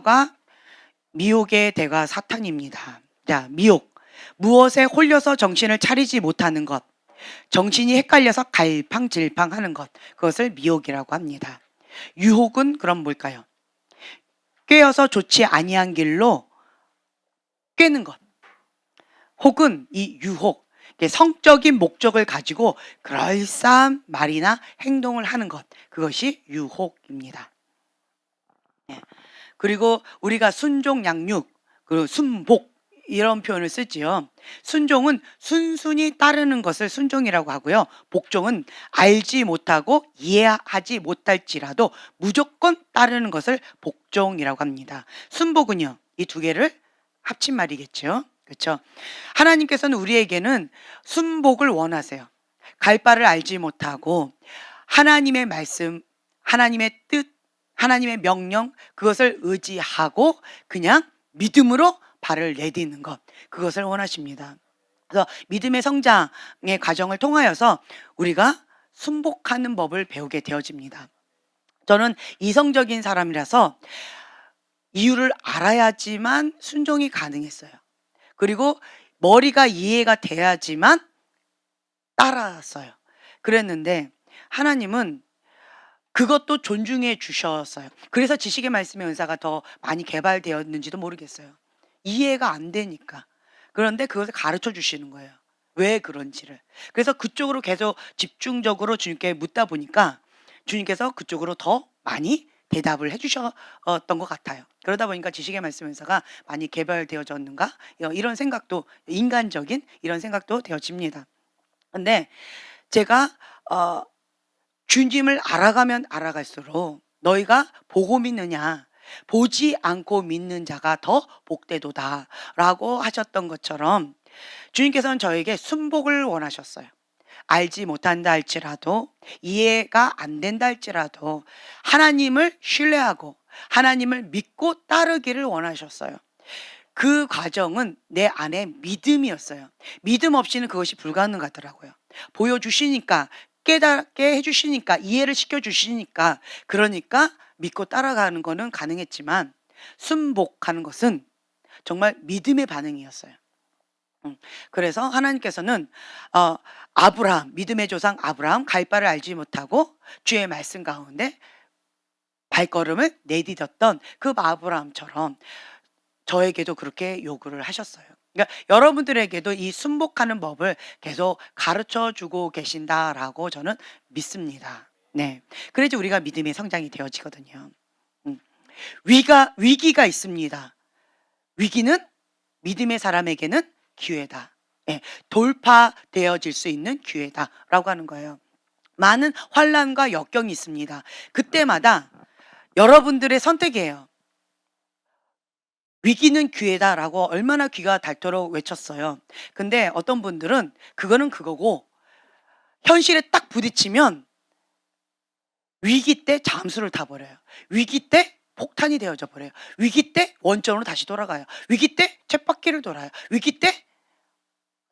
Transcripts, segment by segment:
단어가 미혹의 대가 사탄입니다. 자, 미혹. 무엇에 홀려서 정신을 차리지 못하는 것. 정신이 헷갈려서 갈팡질팡하는 것. 그것을 미혹이라고 합니다. 유혹은 그럼 뭘까요? 꿰어서 좋지 아니한 길로 꿰는 것. 혹은 이 유혹. 성적인 목적을 가지고 그럴싸한 말이나 행동을 하는 것. 그것이 유혹입니다. 그리고 우리가 순종, 양육, 그리고 순복 이런 표현을 쓰지요. 순종은 순순히 따르는 것을 순종이라고 하고요. 복종은 알지 못하고 이해하지 못할지라도 무조건 따르는 것을 복종이라고 합니다. 순복은요, 이 두 개를 합친 말이겠죠. 그렇죠? 하나님께서는 우리에게는 순복을 원하세요. 갈 바를 알지 못하고 하나님의 말씀, 하나님의 뜻, 하나님의 명령, 그것을 의지하고 그냥 믿음으로 발을 내딛는 것, 그것을 원하십니다. 그래서 믿음의 성장의 과정을 통하여서 우리가 순복하는 법을 배우게 되어집니다. 저는 이성적인 사람이라서 이유를 알아야지만 순종이 가능했어요. 그리고 머리가 이해가 돼야지만 따랐어요. 그랬는데 하나님은 그것도 존중해 주셨어요. 그래서 지식의 말씀의 은사가 더 많이 개발되었는지도 모르겠어요. 이해가 안 되니까. 그런데 그것을 가르쳐 주시는 거예요. 왜 그런지를. 그래서 그쪽으로 계속 집중적으로 주님께 묻다 보니까 주님께서 그쪽으로 더 많이 대답을 해주셨던 것 같아요. 그러다 보니까 지식의 말씀 은사가 많이 개발되어졌는가? 이런 생각도, 인간적인 이런 생각도 되어집니다. 근데 제가 주님을 알아가면 알아갈수록 너희가 보고 믿느냐, 보지 않고 믿는 자가 더 복되도다 라고 하셨던 것처럼 주님께서는 저에게 순복을 원하셨어요. 알지 못한다 할지라도, 이해가 안 된다 할지라도 하나님을 신뢰하고 하나님을 믿고 따르기를 원하셨어요. 그 과정은 내 안에 믿음이었어요. 믿음 없이는 그것이 불가능하더라고요. 보여주시니까, 깨닫게 해주시니까, 이해를 시켜주시니까, 그러니까 믿고 따라가는 거는 가능했지만 순복하는 것은 정말 믿음의 반응이었어요. 그래서 하나님께서는 아브라함, 믿음의 조상 아브라함, 갈 바를 알지 못하고 주의 말씀 가운데 발걸음을 내디뎠던 그 아브라함처럼 저에게도 그렇게 요구를 하셨어요. 그러니까 여러분들에게도 이 순복하는 법을 계속 가르쳐 주고 계신다라고 저는 믿습니다. 네. 그래야지 우리가 믿음의 성장이 되어지거든요. 위기가 있습니다. 위기는 믿음의 사람에게는 기회다. 예, 돌파되어질 수 있는 기회다라고 하는 거예요. 많은 환난과 역경이 있습니다. 그때마다 여러분들의 선택이에요. 위기는 기회다라고 얼마나 귀가 닳도록 외쳤어요. 근데 어떤 분들은 그거는 그거고 현실에 딱 부딪히면 위기 때 잠수를 타버려요. 위기 때 폭탄이 되어져 버려요. 위기 때 원점으로 다시 돌아가요. 위기 때 쳇바퀴를 돌아요. 위기 때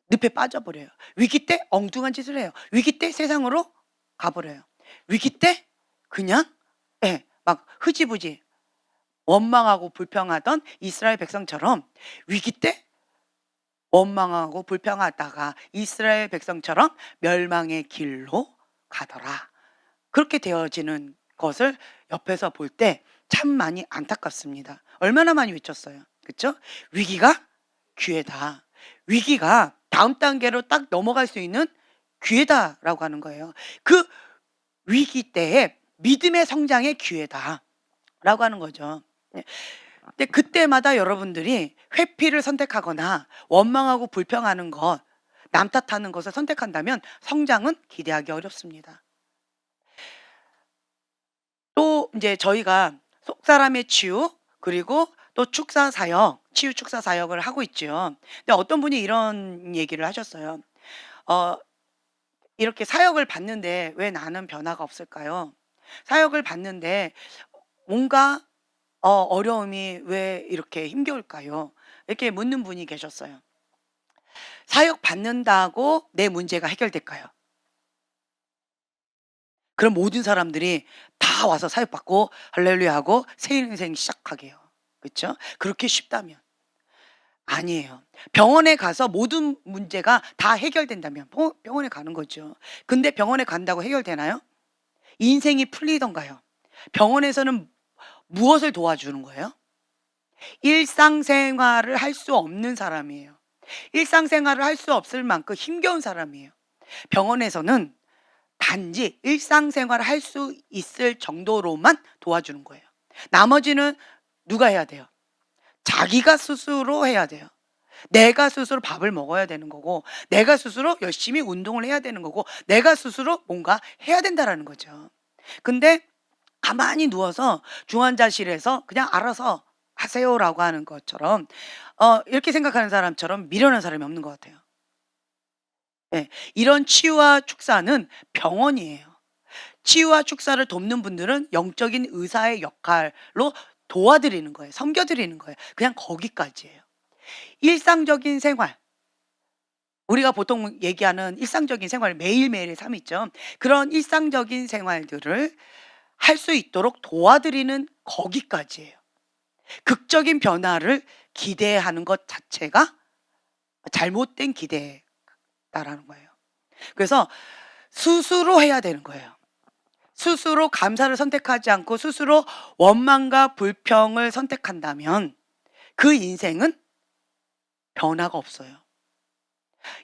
늪에 빠져버려요. 위기 때 엉뚱한 짓을 해요. 위기 때 세상으로 가버려요. 위기 때 그냥 막 흐지부지 원망하고 불평하던 이스라엘 백성처럼 위기 때 원망하고 불평하다가 이스라엘 백성처럼 멸망의 길로 가더라. 그렇게 되어지는 것을 옆에서 볼 때 참 많이 안타깝습니다. 얼마나 많이 외쳤어요. 그렇죠? 위기가 기회다. 위기가 다음 단계로 딱 넘어갈 수 있는 기회다라고 하는 거예요. 그 위기 때에 믿음의 성장의 기회다라고 하는 거죠. 근데 그때마다 여러분들이 회피를 선택하거나 원망하고 불평하는 것, 남 탓하는 것을 선택한다면 성장은 기대하기 어렵습니다. 또 이제 저희가 속사람의 치유, 그리고 또 축사 사역, 치유 축사 사역을 하고 있죠. 근데 어떤 분이 이런 얘기를 하셨어요. 이렇게 사역을 받는데 왜 나는 변화가 없을까요? 사역을 받는데 뭔가 어려움이 왜 이렇게 힘겨울까요? 이렇게 묻는 분이 계셨어요. 사역 받는다고 내 문제가 해결될까요? 그럼 모든 사람들이 다 와서 사역 받고 할렐루야 하고 새 인생 시작하게요. 그쵸? 그렇게 쉽다면. 아니에요. 병원에 가서 모든 문제가 다 해결된다면 병원에 가는 거죠. 근데 병원에 간다고 해결되나요? 인생이 풀리던가요? 병원에서는 무엇을 도와주는 거예요? 일상생활을 할 수 없는 사람이에요. 일상생활을 할 수 없을 만큼 힘겨운 사람이에요. 병원에서는 단지 일상생활을 할 수 있을 정도로만 도와주는 거예요. 나머지는 누가 해야 돼요? 자기가 스스로 해야 돼요. 내가 스스로 밥을 먹어야 되는 거고, 내가 스스로 열심히 운동을 해야 되는 거고, 내가 스스로 뭔가 해야 된다라는 거죠. 근데 가만히 누워서 중환자실에서 그냥 알아서 하세요라고 하는 것처럼 이렇게 생각하는 사람처럼 미련한 사람이 없는 것 같아요. 예. 이런 치유와 축사는 병원이에요. 치유와 축사를 돕는 분들은 영적인 의사의 역할로 도와드리는 거예요. 섬겨드리는 거예요. 그냥 거기까지예요. 일상적인 생활, 우리가 보통 얘기하는 일상적인 생활, 매일매일의 삶 있죠. 그런 일상적인 생활들을 할 수 있도록 도와드리는 거기까지예요. 극적인 변화를 기대하는 것 자체가 잘못된 기대다라는 거예요. 그래서 스스로 해야 되는 거예요. 스스로 감사를 선택하지 않고 스스로 원망과 불평을 선택한다면 그 인생은 변화가 없어요.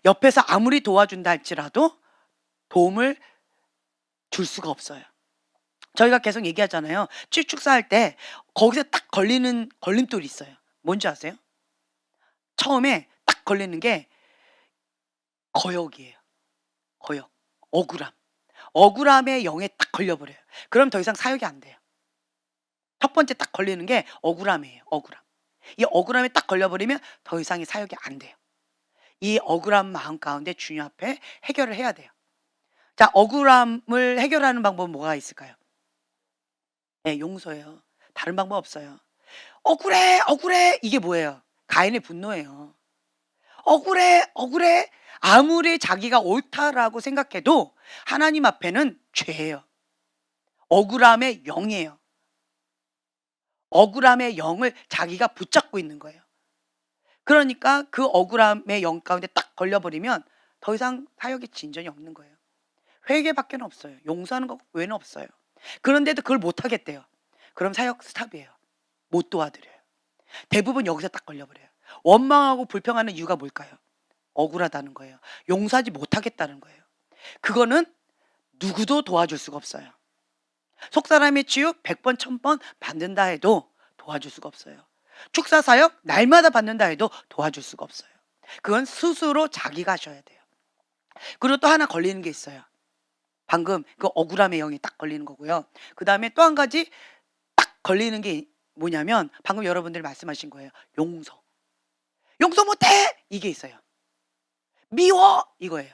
옆에서 아무리 도와준다 할지라도 도움을 줄 수가 없어요. 저희가 계속 얘기하잖아요. 축사할 때 거기서 딱 걸리는 걸림돌이 있어요. 뭔지 아세요? 처음에 딱 걸리는 게 거역이에요. 거역. 억울함. 억울함의 영에 딱 걸려버려요. 그럼 더 이상 사역이 안 돼요. 첫 번째 딱 걸리는 게 억울함이에요. 억울함. 이 억울함에 딱 걸려버리면 더 이상의 사역이 안 돼요. 이 억울한 마음 가운데 주님 앞에 해결을 해야 돼요. 자, 억울함을 해결하는 방법은 뭐가 있을까요? 네, 용서예요. 다른 방법 없어요. 억울해, 억울해. 이게 뭐예요? 가인의 분노예요. 억울해, 억울해. 아무리 자기가 옳다라고 생각해도 하나님 앞에는 죄예요. 억울함의 영이에요. 억울함의 영을 자기가 붙잡고 있는 거예요. 그러니까 그 억울함의 영 가운데 딱 걸려버리면 더 이상 사역의 진전이 없는 거예요. 회개밖에 없어요. 용서하는 것 외에는 없어요. 그런데도 그걸 못 하겠대요. 그럼 사역 스탑이에요. 못 도와드려요. 대부분 여기서 딱 걸려버려요. 원망하고 불평하는 이유가 뭘까요? 억울하다는 거예요. 용서하지 못하겠다는 거예요. 그거는 누구도 도와줄 수가 없어요. 속사람의 치유 100번, 1000번 받는다 해도 도와줄 수가 없어요. 축사 사역 날마다 받는다 해도 도와줄 수가 없어요. 그건 스스로 자기가 하셔야 돼요. 그리고 또 하나 걸리는 게 있어요. 방금 그 억울함의 영이 딱 걸리는 거고요. 그다음에 또 한 가지 딱 걸리는 게 뭐냐면 방금 여러분들이 말씀하신 거예요. 용서. 용서 못해! 이게 있어요. 미워! 이거예요.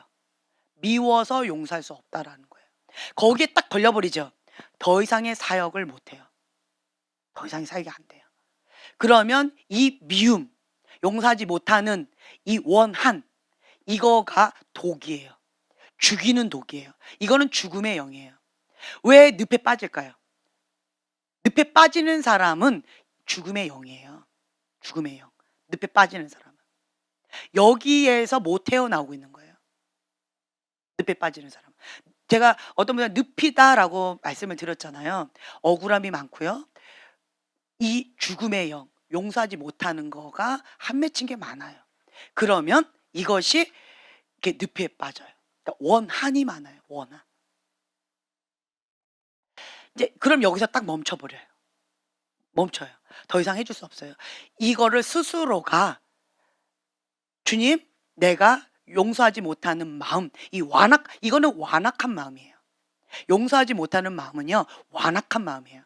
미워서 용서할 수 없다라는 거예요. 거기에 딱 걸려버리죠. 더 이상의 사역을 못해요. 더 이상의 사역이 안 돼요. 그러면 이 미움, 용서하지 못하는 이 원한, 이거가 독이에요. 죽이는 독이에요. 이거는 죽음의 영이에요. 왜 늪에 빠질까요? 늪에 빠지는 사람은 죽음의 영이에요. 죽음의 영. 늪에 빠지는 사람은. 여기에서 못 헤어나오고 있는 거예요. 늪에 빠지는 사람. 제가 어떤 분은 늪이다라고 말씀을 드렸잖아요. 억울함이 많고요. 이 죽음의 영, 용서하지 못하는 거가 한 맺힌 게 많아요. 그러면 이것이 이렇게 늪에 빠져요. 그러니까 원한이 많아요. 원한. 이제 그럼 여기서 딱 멈춰버려요. 멈춰요. 더 이상 해줄 수 없어요. 이거를 스스로가 주님, 내가 용서하지 못하는 마음, 이거는 완악한 마음이에요. 용서하지 못하는 마음은요, 완악한 마음이에요.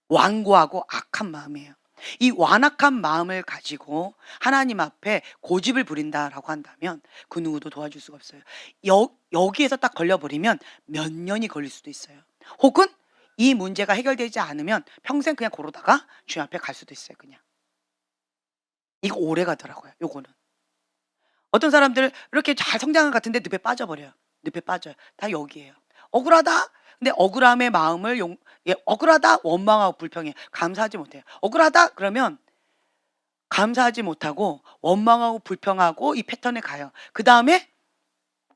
완고하고 악한 마음이에요. 이 완악한 마음을 가지고 하나님 앞에 고집을 부린다라고 한다면 그 누구도 도와줄 수가 없어요. 여기에서 딱 걸려버리면 몇 년이 걸릴 수도 있어요. 혹은 이 문제가 해결되지 않으면 평생 그냥 그러다가 주님 앞에 갈 수도 있어요. 그냥. 이거 오래 가더라고요. 요거는. 어떤 사람들 이렇게 잘 성장한 것 같은데 늪에 빠져버려요. 늪에 빠져요. 다 여기에요. 억울하다? 근데 억울함의 마음을 억울하다, 원망하고 불평해. 감사하지 못해요. 억울하다 그러면 감사하지 못하고 원망하고 불평하고 이 패턴에 가요. 그다음에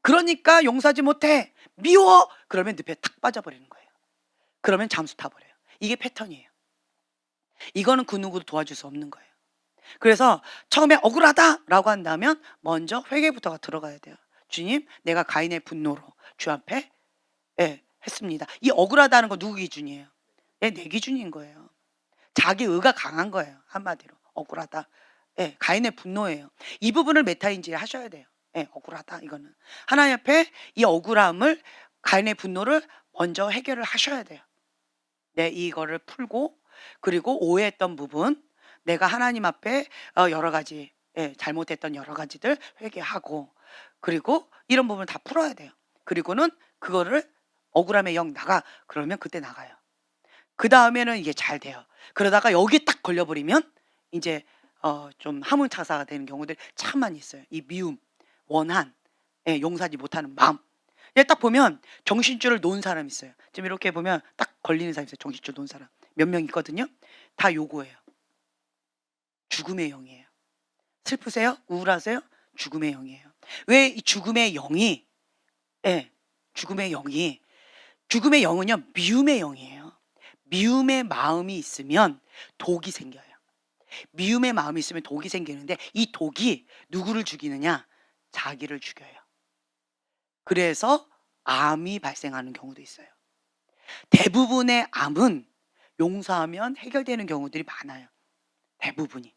그러니까 용서하지 못해. 미워. 그러면 늪에 탁 빠져버리는 거예요. 그러면 잠수 타버려요. 이게 패턴이에요. 이거는 그 누구도 도와줄 수 없는 거예요. 그래서 처음에 억울하다라고 한다면 먼저 회개부터가 들어가야 돼요. 주님, 내가 가인의 분노로 주 앞에 했습니다. 이 억울하다는 거 누구 기준이에요? 내 기준인 거예요. 자기 의가 강한 거예요. 한마디로 억울하다. 가인의 분노예요. 이 부분을 메타인지를 하셔야 돼요. 억울하다 이거는 하나님 앞에 이 억울함을, 가인의 분노를 먼저 해결을 하셔야 돼요. 이거를 풀고, 그리고 오해했던 부분, 내가 하나님 앞에 여러 가지 잘못했던 여러 가지들 회개하고, 그리고 이런 부분을 다 풀어야 돼요. 그리고는 그거를 억울함의 영 나가. 그러면 그때 나가요. 그 다음에는 이게 잘 돼요. 그러다가 여기 딱 걸려버리면 이제 좀 하문차사가 되는 경우들이 참 많이 있어요. 이 미움, 원한, 용서하지 못하는 마음. 딱 보면 정신줄을 놓은 사람 있어요. 지금 이렇게 보면 딱 걸리는 사람 있어요. 정신줄 놓은 사람 몇 명 있거든요. 다 요거예요. 죽음의 영이에요. 슬프세요? 우울하세요? 죽음의 영이에요. 왜 이 죽음의 영이 죽음의 영은요 미움의 영이에요. 미움의 마음이 있으면 독이 생겨요. 미움의 마음이 있으면 독이 생기는데, 이 독이 누구를 죽이느냐? 자기를 죽여요. 그래서 암이 발생하는 경우도 있어요. 대부분의 암은 용서하면 해결되는 경우들이 많아요. 대부분이.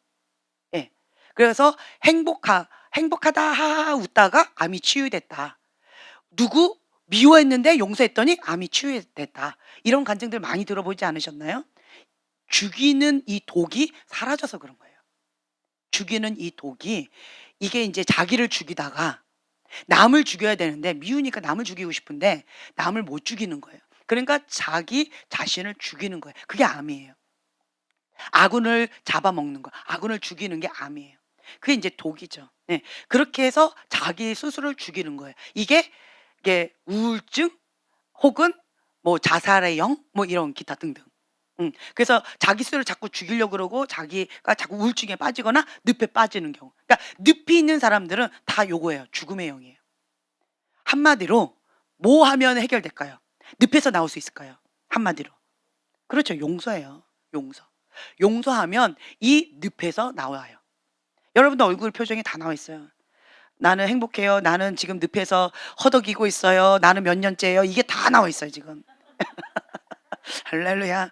그래서 행복하다 하하 웃다가 암이 치유됐다. 누구 미워했는데 용서했더니 암이 치유됐다. 이런 간증들 많이 들어보지 않으셨나요? 죽이는 이 독이 사라져서 그런 거예요. 죽이는 이 독이, 이게 이제 자기를 죽이다가 남을 죽여야 되는데 미우니까 남을 죽이고 싶은데 남을 못 죽이는 거예요. 그러니까 자기 자신을 죽이는 거예요. 그게 암이에요. 아군을 잡아먹는 거, 아군을 죽이는 게 암이에요. 그게 이제 독이죠. 그렇게 해서 자기 스스로를 죽이는 거예요. 이게 우울증 혹은 뭐 자살의 영, 뭐 이런 기타 등등. 그래서 자기 스스로를 자꾸 죽이려고 그러고 자기가 자꾸 우울증에 빠지거나 늪에 빠지는 경우. 그러니까 늪이 있는 사람들은 다 요거예요. 죽음의 영이에요. 한마디로 뭐 하면 해결될까요? 늪에서 나올 수 있을까요? 한마디로. 그렇죠. 용서예요. 용서하면 이 늪에서 나와요. 여러분들 얼굴 표정이 다 나와 있어요. 나는 행복해요. 나는 지금 늪에서 허덕이고 있어요. 나는 몇 년째예요. 이게 다 나와 있어요, 지금. 할렐루야.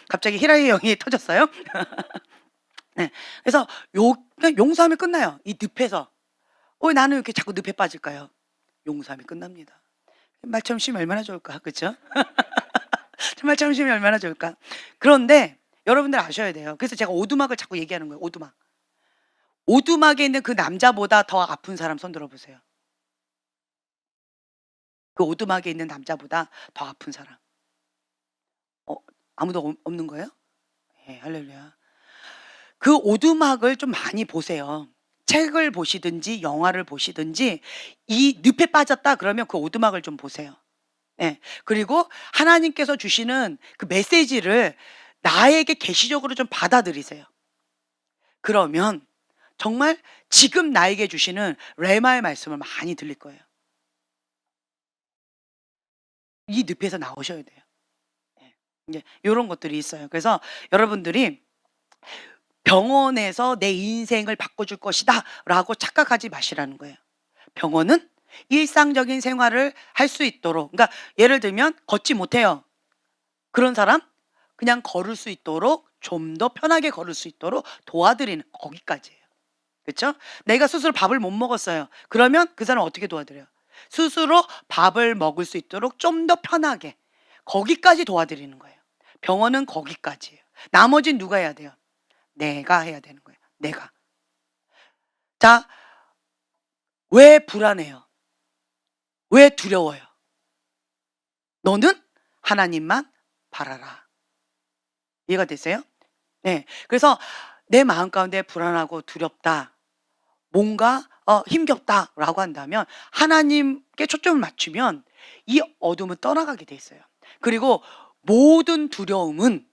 갑자기 히라의 영이 터졌어요. 그래서 용서하면 끝나요. 이 늪에서. 왜 나는 이렇게 자꾸 늪에 빠질까요? 용서하면 끝납니다. 말처럼 쉬면 얼마나 좋을까, 그렇죠? 말처럼 쉬면 얼마나 좋을까. 그런데 여러분들 아셔야 돼요. 그래서 제가 오두막을 자꾸 얘기하는 거예요. 오두막에 있는 그 남자보다 더 아픈 사람 손 들어보세요. 그 오두막에 있는 남자보다 더 아픈 사람. 아무도 없는 거예요? 할렐루야. 그 오두막을 좀 많이 보세요. 책을 보시든지 영화를 보시든지, 이 늪에 빠졌다 그러면 그 오두막을 좀 보세요. 그리고 하나님께서 주시는 그 메시지를 나에게 계시적으로 좀 받아들이세요. 그러면 정말 지금 나에게 주시는 레마의 말씀을 많이 들릴 거예요. 이 늪에서 나오셔야 돼요. 이제 이런 것들이 있어요. 그래서 여러분들이 병원에서 내 인생을 바꿔줄 것이다 라고 착각하지 마시라는 거예요. 병원은 일상적인 생활을 할 수 있도록, 그러니까 예를 들면 걷지 못해요. 그런 사람 그냥 걸을 수 있도록, 좀 더 편하게 걸을 수 있도록 도와드리는, 거기까지예요. 그렇죠? 내가 스스로 밥을 못 먹었어요. 그러면 그 사람 어떻게 도와드려요? 스스로 밥을 먹을 수 있도록 좀 더 편하게, 거기까지 도와드리는 거예요. 병원은 거기까지예요. 나머지는 누가 해야 돼요? 내가 해야 되는 거예요. 내가. 자, 왜 불안해요? 왜 두려워요? 너는 하나님만 바라라. 이해가 되세요? 그래서 내 마음 가운데 불안하고 두렵다, 뭔가 힘겹다라고 한다면 하나님께 초점을 맞추면 이 어둠은 떠나가게 돼 있어요. 그리고 모든 두려움은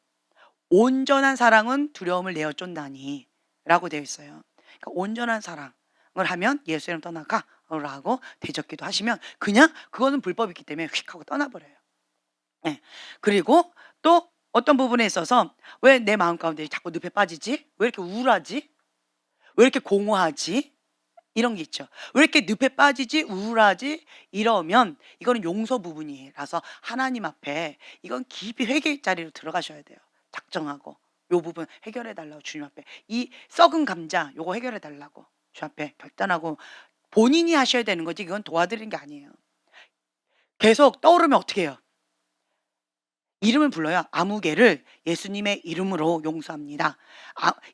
온전한 사랑은 두려움을 내어 쫓나니 라고 되어 있어요. 그러니까 온전한 사랑을 하면 예수 이름 떠나가 라고 대적기도 하시면 그냥 그거는 불법이기 때문에 휙 하고 떠나버려요. 네. 그리고 또 어떤 부분에 있어서 왜 내 마음 가운데 자꾸 늪에 빠지지? 왜 이렇게 우울하지? 왜 이렇게 공허하지? 이런 게 있죠. 왜 이렇게 늪에 빠지지? 우울하지? 이러면 이거는 용서 부분이라서 하나님 앞에 이건 깊이 회개의 자리로 들어가셔야 돼요. 작정하고 요 부분 해결해 달라고 주님 앞에 이 썩은 감자 요거 해결해 달라고 주님 앞에 결단하고 본인이 하셔야 되는 거지 이건 도와드리는 게 아니에요. 계속 떠오르면 어떻게 해요? 이름을 불러요. 아무개를 예수님의 이름으로 용서합니다.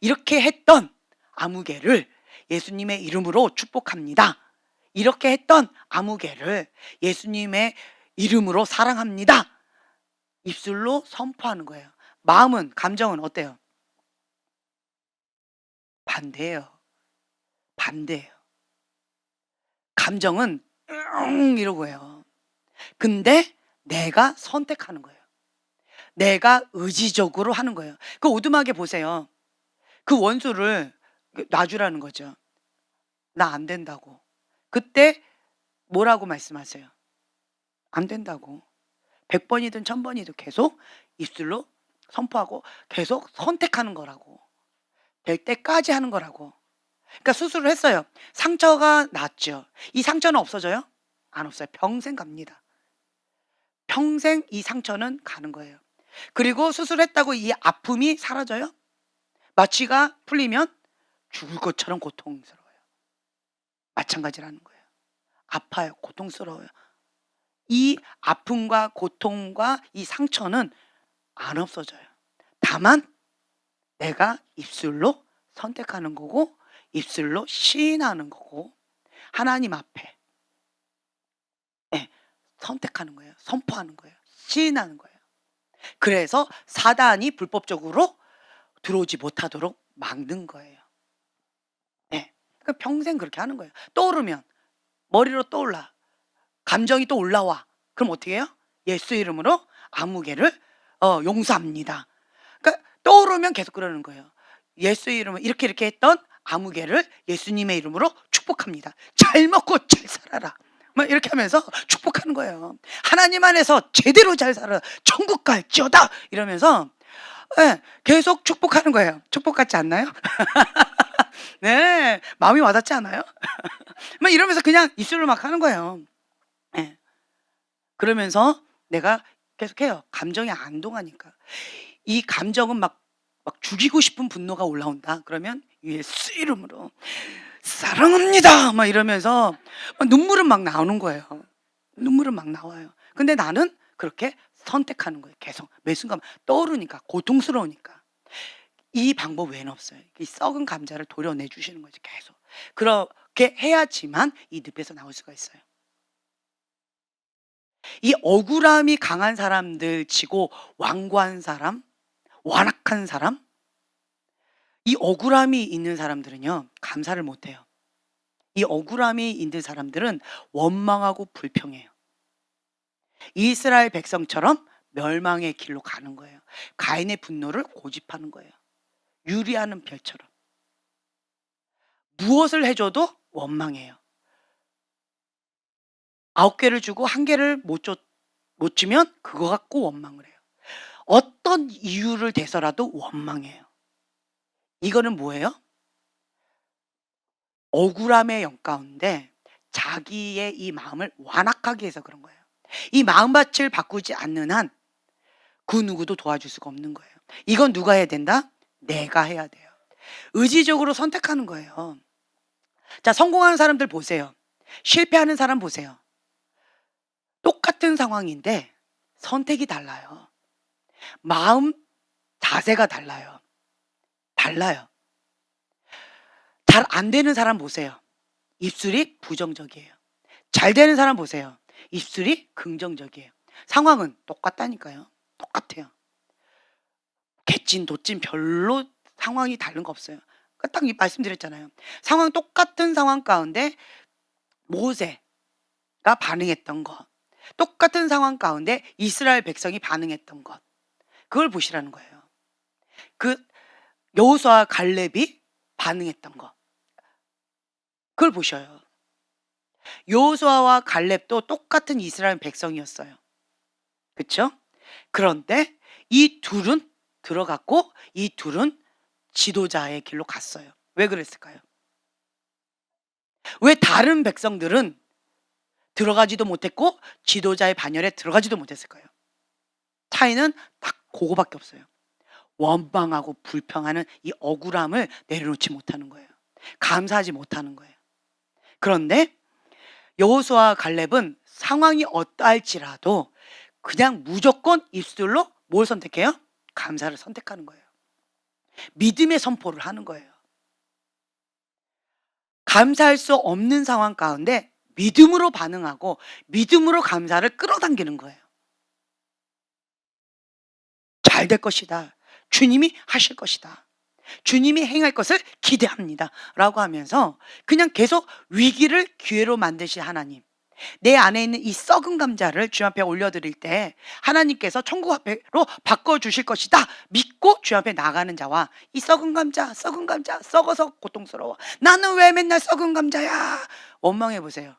이렇게 했던 아무개를 예수님의 이름으로 축복합니다. 이렇게 했던 아무개를 예수님의 이름으로 사랑합니다. 입술로 선포하는 거예요. 마음은, 감정은 어때요? 반대예요. 반대예요. 감정은 이러고 해요. 근데 내가 선택하는 거예요. 내가 의지적으로 하는 거예요. 그 오두막에 보세요. 그 원수를 놔주라는 거죠. 나 안 된다고. 그때 뭐라고 말씀하세요? 안 된다고. 100번이든 1000번이든 계속 입술로 선포하고 계속 선택하는 거라고. 될 때까지 하는 거라고. 그러니까 수술을 했어요. 상처가 났죠. 이 상처는 없어져요? 안 없어요. 평생 갑니다. 평생 이 상처는 가는 거예요. 그리고 수술했다고 이 아픔이 사라져요? 마취가 풀리면 죽을 것처럼 고통스러워요. 마찬가지라는 거예요. 아파요. 고통스러워요. 이 아픔과 고통과 이 상처는 안 없어져요. 다만 내가 입술로 선택하는 거고 입술로 시인하는 거고 하나님 앞에 선택하는 거예요. 선포하는 거예요. 시인하는 거예요. 그래서 사단이 불법적으로 들어오지 못하도록 막는 거예요. 네. 그러니까 평생 그렇게 하는 거예요. 떠오르면 머리로 떠올라. 감정이 또 올라와. 그럼 어떻게 해요? 예수 이름으로 아무개를 용서합니다. 그러니까 떠오르면 계속 그러는 거예요. 예수 이름으로 이렇게 했던 아무개를 예수님의 이름으로 축복합니다. 잘 먹고 잘 살아라. 막 이렇게 하면서 축복하는 거예요. 하나님 안에서 제대로 잘 살아. 천국 갈지어다. 이러면서 계속 축복하는 거예요. 축복 같지 않나요? 네, 마음이 와닿지 않아요? 막 이러면서 그냥 입술로 막 하는 거예요. 네. 그러면서 내가 계속해요. 감정이 안 동하니까. 이 감정은 막 죽이고 싶은 분노가 올라온다. 그러면 예수 이름으로 사랑합니다. 막 이러면서 눈물은 막 나오는 거예요. 눈물은 막 나와요. 근데 나는 그렇게 선택하는 거예요. 계속 매 순간 떠오르니까 고통스러우니까. 이 방법 외에는 없어요. 이 썩은 감자를 도려내 주시는 거죠. 계속. 그렇게 해야지만 이 늪에서 나올 수가 있어요. 이 억울함이 강한 사람들 치고 완고한 사람, 완악한 사람, 이 억울함이 있는 사람들은요, 감사를 못 해요. 이 억울함이 있는 사람들은 원망하고 불평해요. 이스라엘 백성처럼 멸망의 길로 가는 거예요. 가인의 분노를 고집하는 거예요. 유리하는 별처럼. 무엇을 해줘도 원망해요. 9개를 주고 1개를 못 주면 그거 갖고 원망을 해요. 어떤 이유를 대서라도 원망해요. 이거는 뭐예요? 억울함의 영 가운데 자기의 이 마음을 완악하게 해서 그런 거예요. 이 마음밭을 바꾸지 않는 한 그 누구도 도와줄 수가 없는 거예요. 이건 누가 해야 된다? 내가 해야 돼요. 의지적으로 선택하는 거예요. 자, 성공하는 사람들 보세요. 실패하는 사람 보세요. 똑같은 상황인데 선택이 달라요. 마음 자세가 달라요. 달라요. 잘 안 되는 사람 보세요. 입술이 부정적이에요. 잘 되는 사람 보세요. 입술이 긍정적이에요. 상황은 똑같다니까요. 똑같아요. 개찐 도찐 별로 상황이 다른 거 없어요. 딱 말씀드렸잖아요. 상황 똑같은 상황 가운데 모세가 반응했던 거, 똑같은 상황 가운데 이스라엘 백성이 반응했던 것. 그걸 보시라는 거예요. 그 여호수아와 갈렙이 반응했던 것. 그걸 보셔요. 여호수아와 갈렙도 똑같은 이스라엘 백성이었어요. 그렇죠? 그런데 이 둘은 들어갔고 이 둘은 지도자의 길로 갔어요. 왜 그랬을까요? 왜 다른 백성들은 들어가지도 못했고 지도자의 반열에 들어가지도 못했을까요? 차이는 딱 그거밖에 없어요. 원망하고 불평하는 이 억울함을 내려놓지 못하는 거예요. 감사하지 못하는 거예요. 그런데 여호수아와 갈렙은 상황이 어떠할지라도 그냥 무조건 입술로 뭘 선택해요? 감사를 선택하는 거예요. 믿음의 선포를 하는 거예요. 감사할 수 없는 상황 가운데 믿음으로 반응하고 믿음으로 감사를 끌어당기는 거예요. 잘 될 것이다. 주님이 하실 것이다. 주님이 행할 것을 기대합니다. 라고 하면서 그냥 계속 위기를 기회로 만드신 하나님. 내 안에 있는 이 썩은 감자를 주님 앞에 올려드릴 때 하나님께서 천국 앞으로 바꿔주실 것이다 믿고 주님 앞에 나가는 자와 이 썩은 감자 썩어서 고통스러워 나는 왜 맨날 썩은 감자야 원망해 보세요.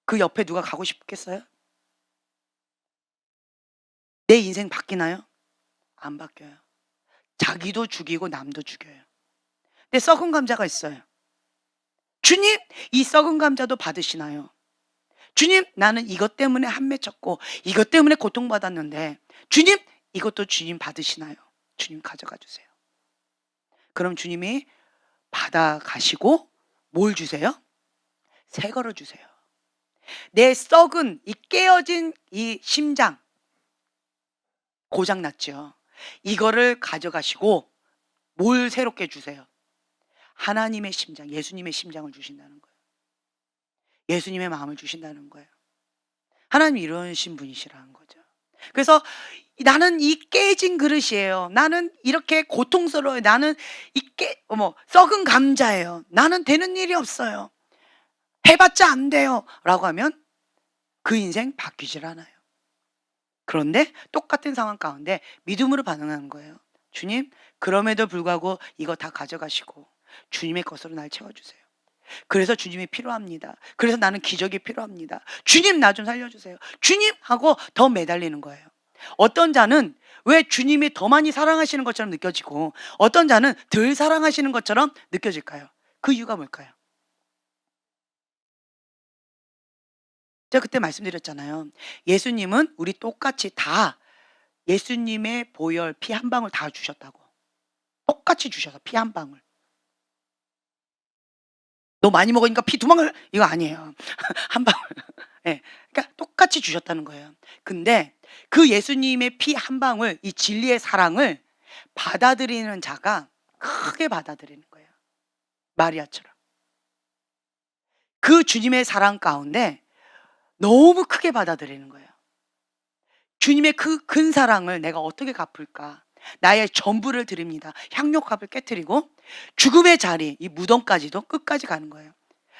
그 옆에 누가 가고 싶겠어요? 내 인생 바뀌나요? 안 바뀌어요. 자기도 죽이고 남도 죽여요. 근데 썩은 감자가 있어요. 주님 이 썩은 감자도 받으시나요? 주님 나는 이것 때문에 한 맺혔고 이것 때문에 고통받았는데 주님 이것도 주님 받으시나요? 주님 가져가 주세요. 그럼 주님이 받아가시고 뭘 주세요? 새 거를 주세요. 내 썩은 이 깨어진 이 심장 고장났죠. 이거를 가져가시고 뭘 새롭게 주세요? 하나님의 심장, 예수님의 심장을 주신다는 거예요. 예수님의 마음을 주신다는 거예요. 하나님이 이러신 분이시라는 거죠. 그래서 나는 이 깨진 그릇이에요. 나는 이렇게 고통스러워요. 나는 썩은 감자예요. 나는 되는 일이 없어요. 해봤자 안 돼요. 라고 하면 그 인생 바뀌질 않아요. 그런데 똑같은 상황 가운데 믿음으로 반응하는 거예요. 주님, 그럼에도 불구하고 이거 다 가져가시고 주님의 것으로 날 채워주세요. 그래서 주님이 필요합니다. 그래서 나는 기적이 필요합니다. 주님 나 좀 살려주세요. 주님 하고 더 매달리는 거예요. 어떤 자는 왜 주님이 더 많이 사랑하시는 것처럼 느껴지고 어떤 자는 덜 사랑하시는 것처럼 느껴질까요? 그 이유가 뭘까요? 제가 그때 말씀드렸잖아요. 예수님은 우리 똑같이 다 예수님의 보혈 피 한 방울 다 주셨다고. 똑같이 주셔서 피 한 방울. 너 많이 먹으니까 피 두 방울 이거 아니에요. 한 방울. 네. 그러니까 똑같이 주셨다는 거예요. 근데 그 예수님의 피 한 방울 이 진리의 사랑을 받아들이는 자가 크게 받아들이는 거예요. 마리아처럼. 그 주님의 사랑 가운데 너무 크게 받아들이는 거예요. 주님의 그 큰 사랑을 내가 어떻게 갚을까? 나의 전부를 드립니다. 향료값을 깨뜨리고 죽음의 자리, 이 무덤까지도 끝까지 가는 거예요.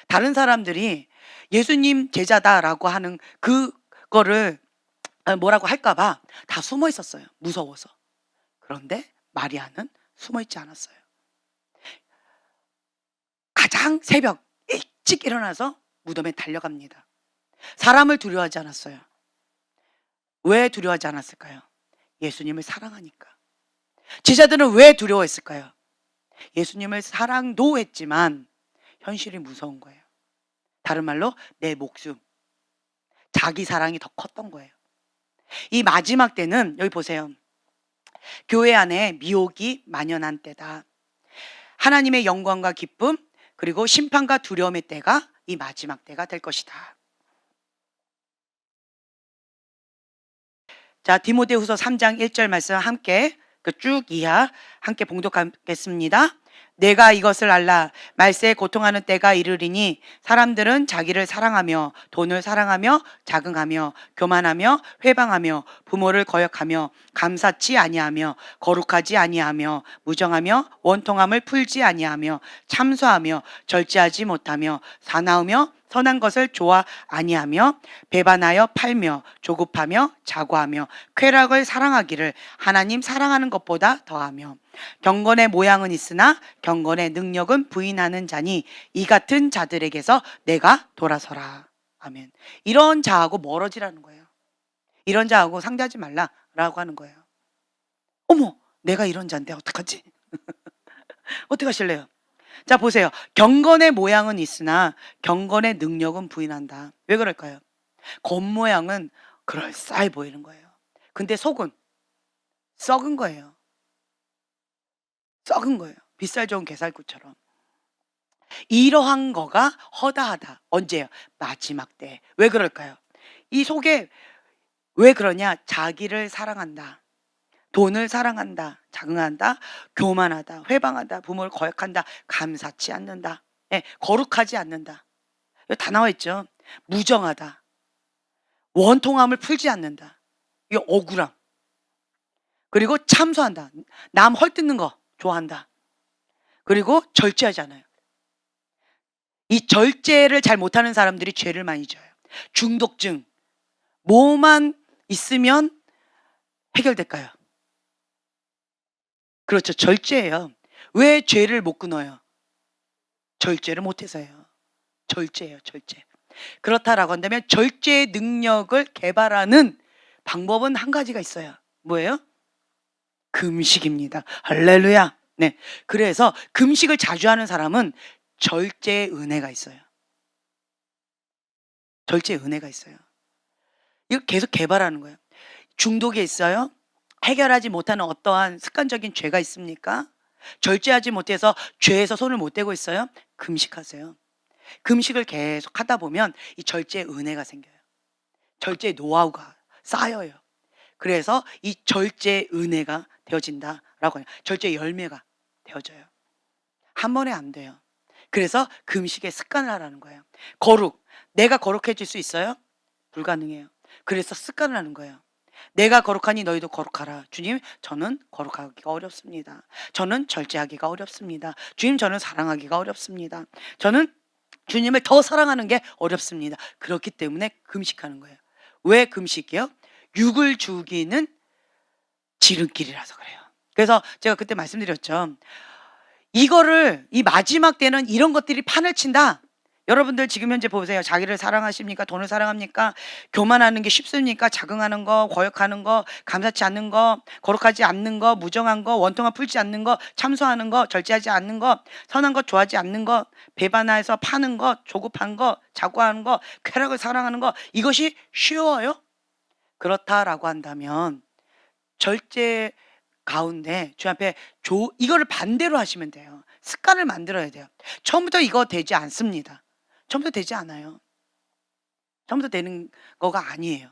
다른 사람들이 예수님 제자다라고 하는 그거를 뭐라고 할까봐 다 숨어 있었어요. 무서워서. 그런데 마리아는 숨어 있지 않았어요. 가장 새벽 일찍 일어나서 무덤에 달려갑니다. 사람을 두려워하지 않았어요. 왜 두려워하지 않았을까요? 예수님을 사랑하니까. 제자들은 왜 두려워했을까요? 예수님을 사랑도 했지만 현실이 무서운 거예요. 다른 말로 내 목숨, 자기 사랑이 더 컸던 거예요. 이 마지막 때는 여기 보세요. 교회 안에 미혹이 만연한 때다. 하나님의 영광과 기쁨 그리고 심판과 두려움의 때가 이 마지막 때가 될 것이다. 자, 디모데후서 3장 1절 말씀 함께 쭉 이하 함께 봉독하겠습니다. 내가 이것을 알라 말세에 고통하는 때가 이르리니 사람들은 자기를 사랑하며 돈을 사랑하며 자긍하며 교만하며 회방하며 부모를 거역하며 감사치 아니하며 거룩하지 아니하며 무정하며 원통함을 풀지 아니하며 참소하며 절제하지 못하며 사나우며 선한 것을 좋아 아니하며 배반하여 팔며 조급하며 자고하며 쾌락을 사랑하기를 하나님 사랑하는 것보다 더하며 경건의 모양은 있으나 경건의 능력은 부인하는 자니 이 같은 자들에게서 내가 돌아서라. 아멘. 이런 자하고 멀어지라는 거예요. 이런 자하고 상대하지 말라라고 하는 거예요. 어머, 내가 이런 자인데 어떡하지? 어떻게 하실래요? 자, 보세요. 경건의 모양은 있으나 경건의 능력은 부인한다. 왜 그럴까요? 겉모양은 그럴싸해 보이는 거예요. 근데 속은 썩은 거예요. 썩은 거예요. 빗살 좋은 게살구처럼. 이러한 거가 허다하다. 언제요? 마지막 때. 왜 그럴까요? 이 속에 왜 그러냐? 자기를 사랑한다. 돈을 사랑한다. 자긍한다. 교만하다. 회방하다. 부모를 거역한다. 감사치 않는다. 예, 거룩하지 않는다. 이거 다 나와 있죠. 무정하다. 원통함을 풀지 않는다. 이게 억울함. 그리고 참소한다. 남 헐뜯는 거 좋아한다. 그리고 절제하지 않아요. 이 절제를 잘 못하는 사람들이 죄를 많이 져요. 중독증. 뭐만 있으면 해결될까요? 그렇죠. 절제예요. 왜 죄를 못 끊어요? 절제를 못해서요. 절제예요. 절제. 그렇다라고 한다면 절제의 능력을 개발하는 방법은 한 가지가 있어요. 뭐예요? 금식입니다. 할렐루야. 네. 그래서 금식을 자주 하는 사람은 절제의 은혜가 있어요. 절제의 은혜가 있어요. 이거 계속 개발하는 거예요. 중독에 있어요? 해결하지 못하는 어떠한 습관적인 죄가 있습니까? 절제하지 못해서 죄에서 손을 못 떼고 있어요? 금식하세요. 금식을 계속 하다 보면 이 절제의 은혜가 생겨요. 절제의 노하우가 쌓여요. 그래서 이 절제의 은혜가 되어진다라고 해요. 절제의 열매가 되어져요. 한 번에 안 돼요. 그래서 금식의 습관을 하라는 거예요. 거룩. 내가 거룩해질 수 있어요? 불가능해요. 그래서 습관을 하는 거예요. 내가 거룩하니 너희도 거룩하라. 주님, 저는 거룩하기가 어렵습니다. 저는 절제하기가 어렵습니다. 주님, 저는 사랑하기가 어렵습니다. 저는 주님을 더 사랑하는 게 어렵습니다. 그렇기 때문에 금식하는 거예요. 왜 금식이요? 육을 죽이는 지름길이라서 그래요. 그래서 제가 그때 말씀드렸죠. 이거를 이 마지막 때는 이런 것들이 판을 친다. 여러분들 지금 현재 보세요. 자기를 사랑하십니까? 돈을 사랑합니까? 교만하는 게 쉽습니까? 자긍하는 거, 거역하는 거, 감사치 않는 거, 거룩하지 않는 거, 무정한 거, 원통함 풀지 않는 거, 참소하는 거, 절제하지 않는 거, 선한 것 좋아하지 않는 거, 배반해서 파는 거, 조급한 거, 자고하는 거, 쾌락을 사랑하는 거, 이것이 쉬워요? 그렇다라고 한다면 절제 가운데 주 앞에 이거를 반대로 하시면 돼요. 습관을 만들어야 돼요. 처음부터 이거 되지 않습니다. 처음부터 되지 않아요. 처음부터 되는 거가 아니에요.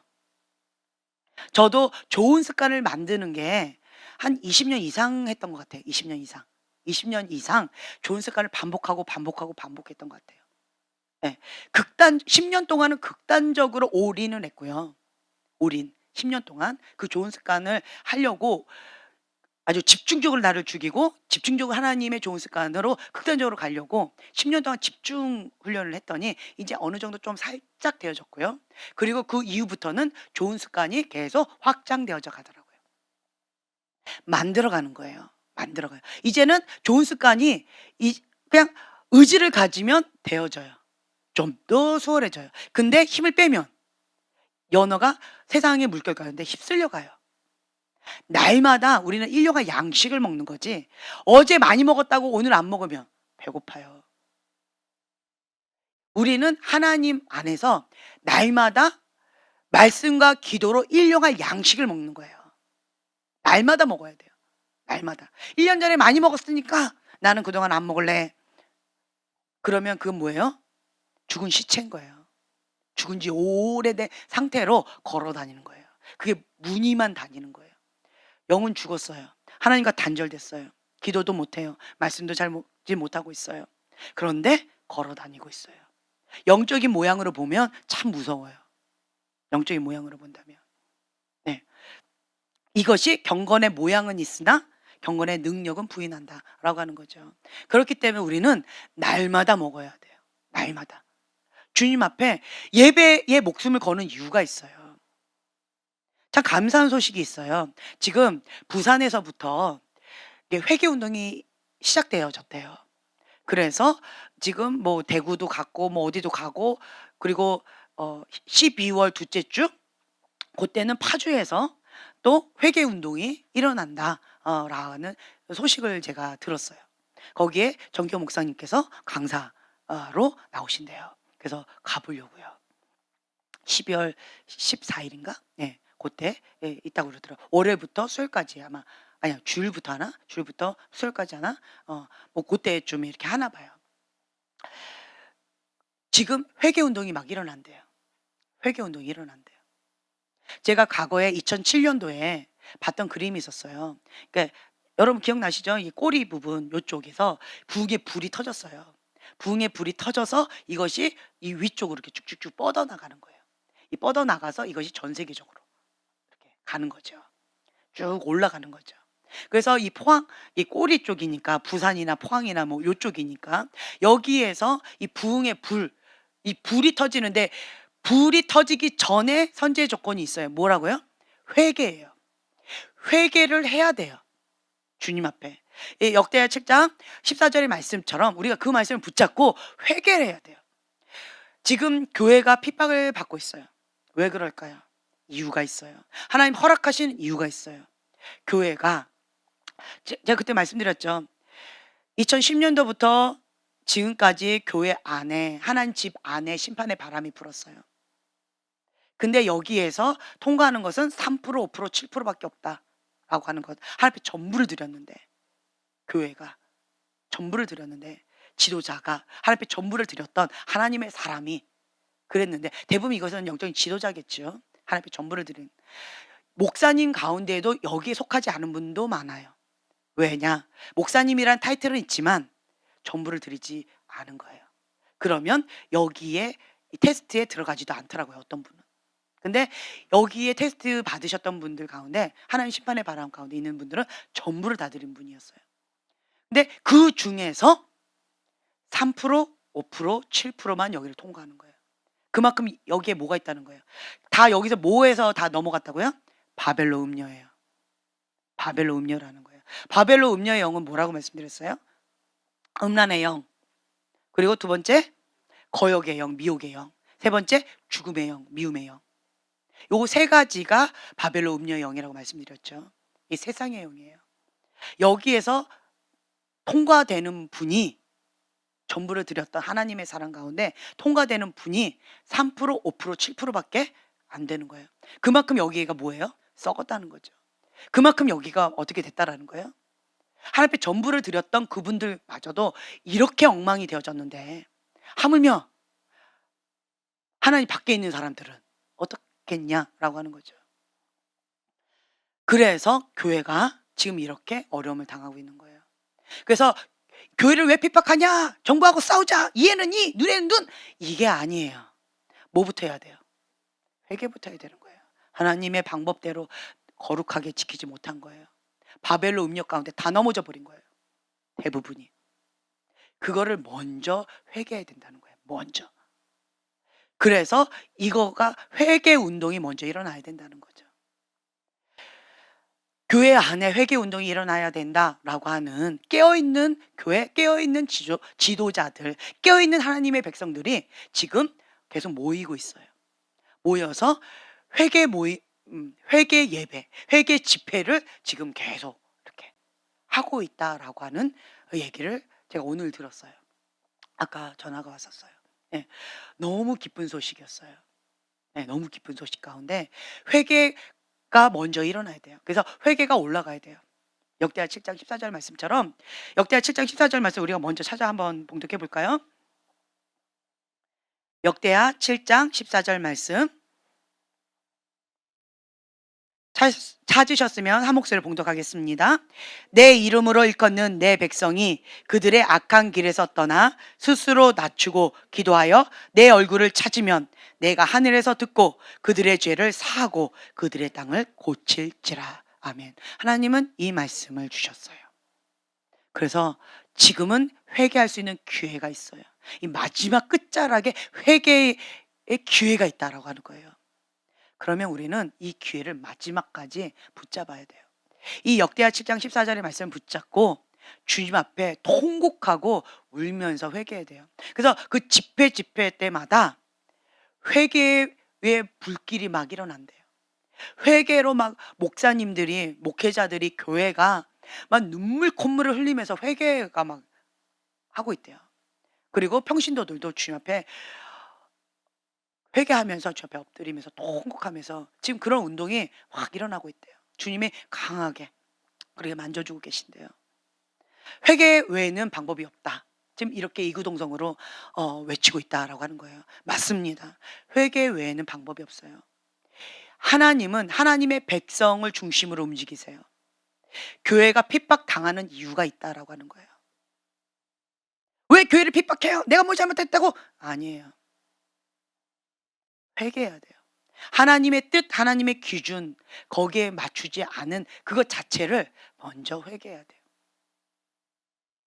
저도 좋은 습관을 만드는 게 한 20년 이상 했던 것 같아요. 20년 이상. 20년 이상 좋은 습관을 반복했던 것 같아요. 네. 10년 동안은 극단적으로 올인을 했고요. 올인. 10년 동안 그 좋은 습관을 하려고 아주 집중적으로 나를 죽이고 집중적으로 하나님의 좋은 습관으로 극단적으로 가려고 10년 동안 집중 훈련을 했더니 이제 어느 정도 좀 살짝 되어졌고요. 그리고 그 이후부터는 좋은 습관이 계속 확장되어져 가더라고요. 만들어가는 거예요. 만들어가요. 이제는 좋은 습관이 그냥 의지를 가지면 되어져요. 좀 더 수월해져요. 근데 힘을 빼면 연어가 세상의 물결 가는데 휩쓸려 가요. 날마다 우리는 인류가 양식을 먹는 거지 어제 많이 먹었다고 오늘 안 먹으면 배고파요. 우리는 하나님 안에서 날마다 말씀과 기도로 인류가 양식을 먹는 거예요. 날마다 먹어야 돼요. 날마다. 1년 전에 많이 먹었으니까 나는 그동안 안 먹을래. 그러면 그건 뭐예요? 죽은 시체인 거예요. 죽은 지 오래된 상태로 걸어 다니는 거예요. 그게 무늬만 다니는 거예요. 영은 죽었어요. 하나님과 단절됐어요. 기도도 못해요. 말씀도 잘 묻지 못하고 있어요. 그런데 걸어 다니고 있어요. 영적인 모양으로 보면 참 무서워요. 영적인 모양으로 본다면. 네. 이것이 경건의 모양은 있으나 경건의 능력은 부인한다라고 하는 거죠. 그렇기 때문에 우리는 날마다 먹어야 돼요. 날마다. 주님 앞에 예배에 목숨을 거는 이유가 있어요. 참 감사한 소식이 있어요. 지금 부산에서부터 회개 운동이 시작되어졌대요. 그래서 지금 뭐 대구도 갔고 뭐 어디도 가고, 그리고 12월 둘째 주 그때는 파주에서 또 회개 운동이 일어난다 라는 소식을 제가 들었어요. 거기에 정교 목사님께서 강사로 나오신대요. 그래서 가보려고요. 12월 14일인가? 네, 그때 있다고 그러더라고요. 월요일부터 수요일까지 아마, 아니야, 주일부터 하나? 주일부터 수요일까지 하나? 뭐 그때쯤 이렇게 하나 봐요. 지금 회개 운동이 막 일어난대요. 회개 운동이 일어난대요. 제가 과거에 2007년도에 봤던 그림이 있었어요. 그러니까 여러분 기억나시죠? 이 꼬리 부분 요쪽에서 부흥의 불이 터졌어요. 부흥의 불이 터져서 이것이 이 위쪽으로 이렇게 쭉쭉쭉 뻗어나가는 거예요. 이 뻗어나가서 이것이 전 세계적으로 이렇게 가는 거죠. 쭉 올라가는 거죠. 그래서 이 포항, 이 꼬리 쪽이니까 부산이나 포항이나 뭐 요쪽이니까 여기에서 이 부흥의 불, 이 불이 터지는데, 불이 터지기 전에 선제 조건이 있어요. 뭐라고요? 회개예요. 회개를 해야 돼요. 주님 앞에. 이 역대하 7장 14절의 말씀처럼 우리가 그 말씀을 붙잡고 회개를 해야 돼요. 지금 교회가 핍박을 받고 있어요. 왜 그럴까요? 이유가 있어요. 하나님 허락하신 이유가 있어요. 교회가, 제가 그때 말씀드렸죠. 2010년도부터 지금까지 교회 안에, 하나님 집 안에 심판의 바람이 불었어요. 근데 여기에서 통과하는 것은 3%, 5%, 7%밖에 없다라고 하는 것. 하나님 앞에 전부를 드렸는데, 교회가 전부를 드렸는데, 지도자가 하나님 앞에 전부를 드렸던 하나님의 사람이 그랬는데, 대부분 이것은 영적인 지도자겠죠. 하나님 앞에 전부를 드린 목사님 가운데에도 여기에 속하지 않은 분도 많아요. 왜냐? 목사님이란 타이틀은 있지만 전부를 드리지 않은 거예요. 그러면 여기에 이 테스트에 들어가지도 않더라고요, 어떤 분은. 근데 여기에 테스트 받으셨던 분들 가운데, 하나님 심판의 바람 가운데 있는 분들은 전부를 다 드린 분이었어요. 근데 그 중에서 3%, 5%, 7%만 여기를 통과하는 거예요. 그만큼 여기에 뭐가 있다는 거예요. 다 여기서 뭐해서 다 넘어갔다고요? 바벨로 음녀예요. 바벨로 음녀라는 거예요. 바벨로 음녀의 영은 뭐라고 말씀드렸어요? 음란의 영. 그리고 두 번째, 거역의 영, 미혹의 영. 세 번째, 죽음의 영, 미움의 영. 요 세 가지가 바벨로 음녀의 영이라고 말씀드렸죠. 이 세상의 영이에요. 여기에서 통과되는 분이, 전부를 드렸던 하나님의 사랑 가운데 통과되는 분이 3%, 5%, 7%밖에 안 되는 거예요. 그만큼 여기가 뭐예요? 썩었다는 거죠. 그만큼 여기가 어떻게 됐다라는 거예요. 하나님 앞에 전부를 드렸던 그분들마저도 이렇게 엉망이 되어졌는데, 하물며 하나님 밖에 있는 사람들은 어떻겠냐라고 하는 거죠. 그래서 교회가 지금 이렇게 어려움을 당하고 있는 거예요. 그래서 교회를 왜 핍박하냐? 정부하고 싸우자. 이에는 이, 눈에는 눈. 이게 아니에요. 뭐부터 해야 돼요? 회개부터 해야 되는 거예요. 하나님의 방법대로 거룩하게 지키지 못한 거예요. 바벨로 음력 가운데 다 넘어져 버린 거예요. 대부분이. 그거를 먼저 회개해야 된다는 거예요. 먼저. 그래서 이거가 회개 운동이 먼저 일어나야 된다는 거죠. 교회 안에 회개 운동이 일어나야 된다라고 하는 깨어있는 교회, 깨어있는 지도자들, 깨어있는 하나님의 백성들이 지금 계속 모이고 있어요. 모여서 회개 회개 예배, 회개 집회를 지금 계속 이렇게 하고 있다라고 하는 얘기를 제가 오늘 들었어요. 아까 전화가 왔었어요. 네, 너무 기쁜 소식이었어요. 네, 너무 기쁜 소식 가운데 회개가 먼저 일어나야 돼요. 그래서 회개가 올라가야 돼요. 역대하 7장 14절 말씀처럼, 역대하 7장 14절 말씀 우리가 먼저 찾아 한번 봉독해 볼까요? 역대하 7장 14절 말씀 찾으셨으면 한 목소리를 봉독하겠습니다. 내 이름으로 일컫는 내 백성이 그들의 악한 길에서 떠나 스스로 낮추고 기도하여 내 얼굴을 찾으면 내가 하늘에서 듣고 그들의 죄를 사하고 그들의 땅을 고칠지라 아멘. 하나님은 이 말씀을 주셨어요. 그래서 지금은 회개할 수 있는 기회가 있어요. 이 마지막 끝자락에 회개의 기회가 있다라고 하는 거예요. 그러면 우리는 이 기회를 마지막까지 붙잡아야 돼요. 이 역대하 7장 14절의 말씀을 붙잡고 주님 앞에 통곡하고 울면서 회개해야 돼요. 그래서 그 집회 때마다 회개의 불길이 막 일어난대요. 회개로 막 목사님들이, 목회자들이, 교회가 막 눈물 콧물을 흘리면서 회개가 막 하고 있대요. 그리고 평신도들도 주님 앞에 회개하면서 주 앞에 엎드리면서 통곡하면서 지금 그런 운동이 확 일어나고 있대요. 주님이 강하게 그렇게 만져주고 계신데요. 회개 외에는 방법이 없다. 지금 이렇게 이구동성으로 외치고 있다라고 하는 거예요. 맞습니다. 회개 외에는 방법이 없어요. 하나님은 하나님의 백성을 중심으로 움직이세요. 교회가 핍박당하는 이유가 있다라고 하는 거예요. 왜 교회를 핍박해요? 내가 뭐 잘못했다고? 아니에요. 회개해야 돼요. 하나님의 뜻, 하나님의 기준, 거기에 맞추지 않은 그것 자체를 먼저 회개해야 돼요.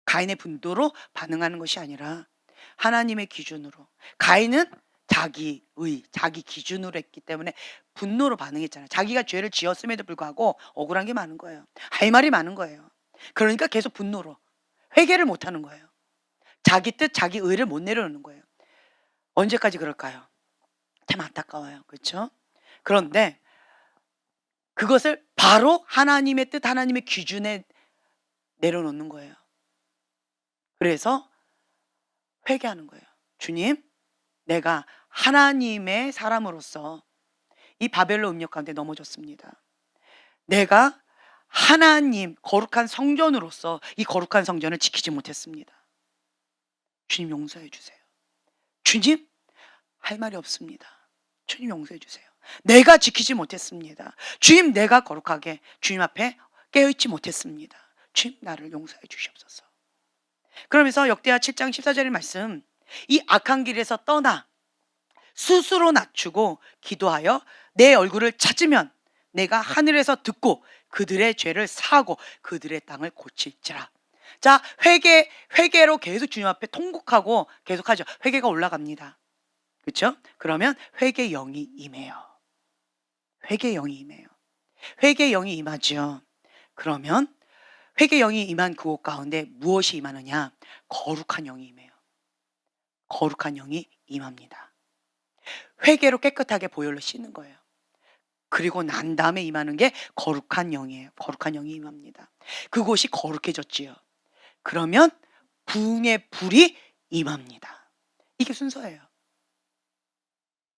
가인의 분도로 반응하는 것이 아니라 하나님의 기준으로. 가인은 자기 기준으로 했기 때문에 분노로 반응했잖아요. 자기가 죄를 지었음에도 불구하고 억울한 게 많은 거예요. 할 말이 많은 거예요. 그러니까 계속 분노로 회개를 못 하는 거예요. 자기 뜻, 자기 의를 못 내려놓는 거예요. 언제까지 그럴까요? 참 안타까워요. 그렇죠? 그런데 그것을 바로 하나님의 뜻, 하나님의 기준에 내려놓는 거예요. 그래서 회개하는 거예요. 주님, 내가 하나님의 사람으로서 이 바벨론 음력 가운데 넘어졌습니다. 내가 하나님 거룩한 성전으로서 이 거룩한 성전을 지키지 못했습니다. 주님 용서해 주세요. 주님, 할 말이 없습니다. 주님 용서해 주세요. 내가 지키지 못했습니다. 주님, 내가 거룩하게 주님 앞에 깨어있지 못했습니다. 주님, 나를 용서해 주시옵소서. 그러면서 역대하 7장 14절의 말씀, 이 악한 길에서 떠나 스스로 낮추고 기도하여 내 얼굴을 찾으면 내가 하늘에서 듣고 그들의 죄를 사하고 그들의 땅을 고칠지라. 자, 회개로 계속 주님 앞에 통곡하고 계속하죠. 회개가 올라갑니다. 그렇죠? 그러면 회개의 영이 임해요. 회개의 영이 임해요. 회개의 영이 임하죠. 그러면 회개의 영이 임한 그곳 가운데 무엇이 임하느냐? 거룩한 영이 임해요. 거룩한 영이 임합니다. 회개로 깨끗하게 보혈로 씻는 거예요. 그리고 난 다음에 임하는 게 거룩한 영이에요. 거룩한 영이 임합니다. 그곳이 거룩해졌지요. 그러면 부흥의 불이 임합니다. 이게 순서예요.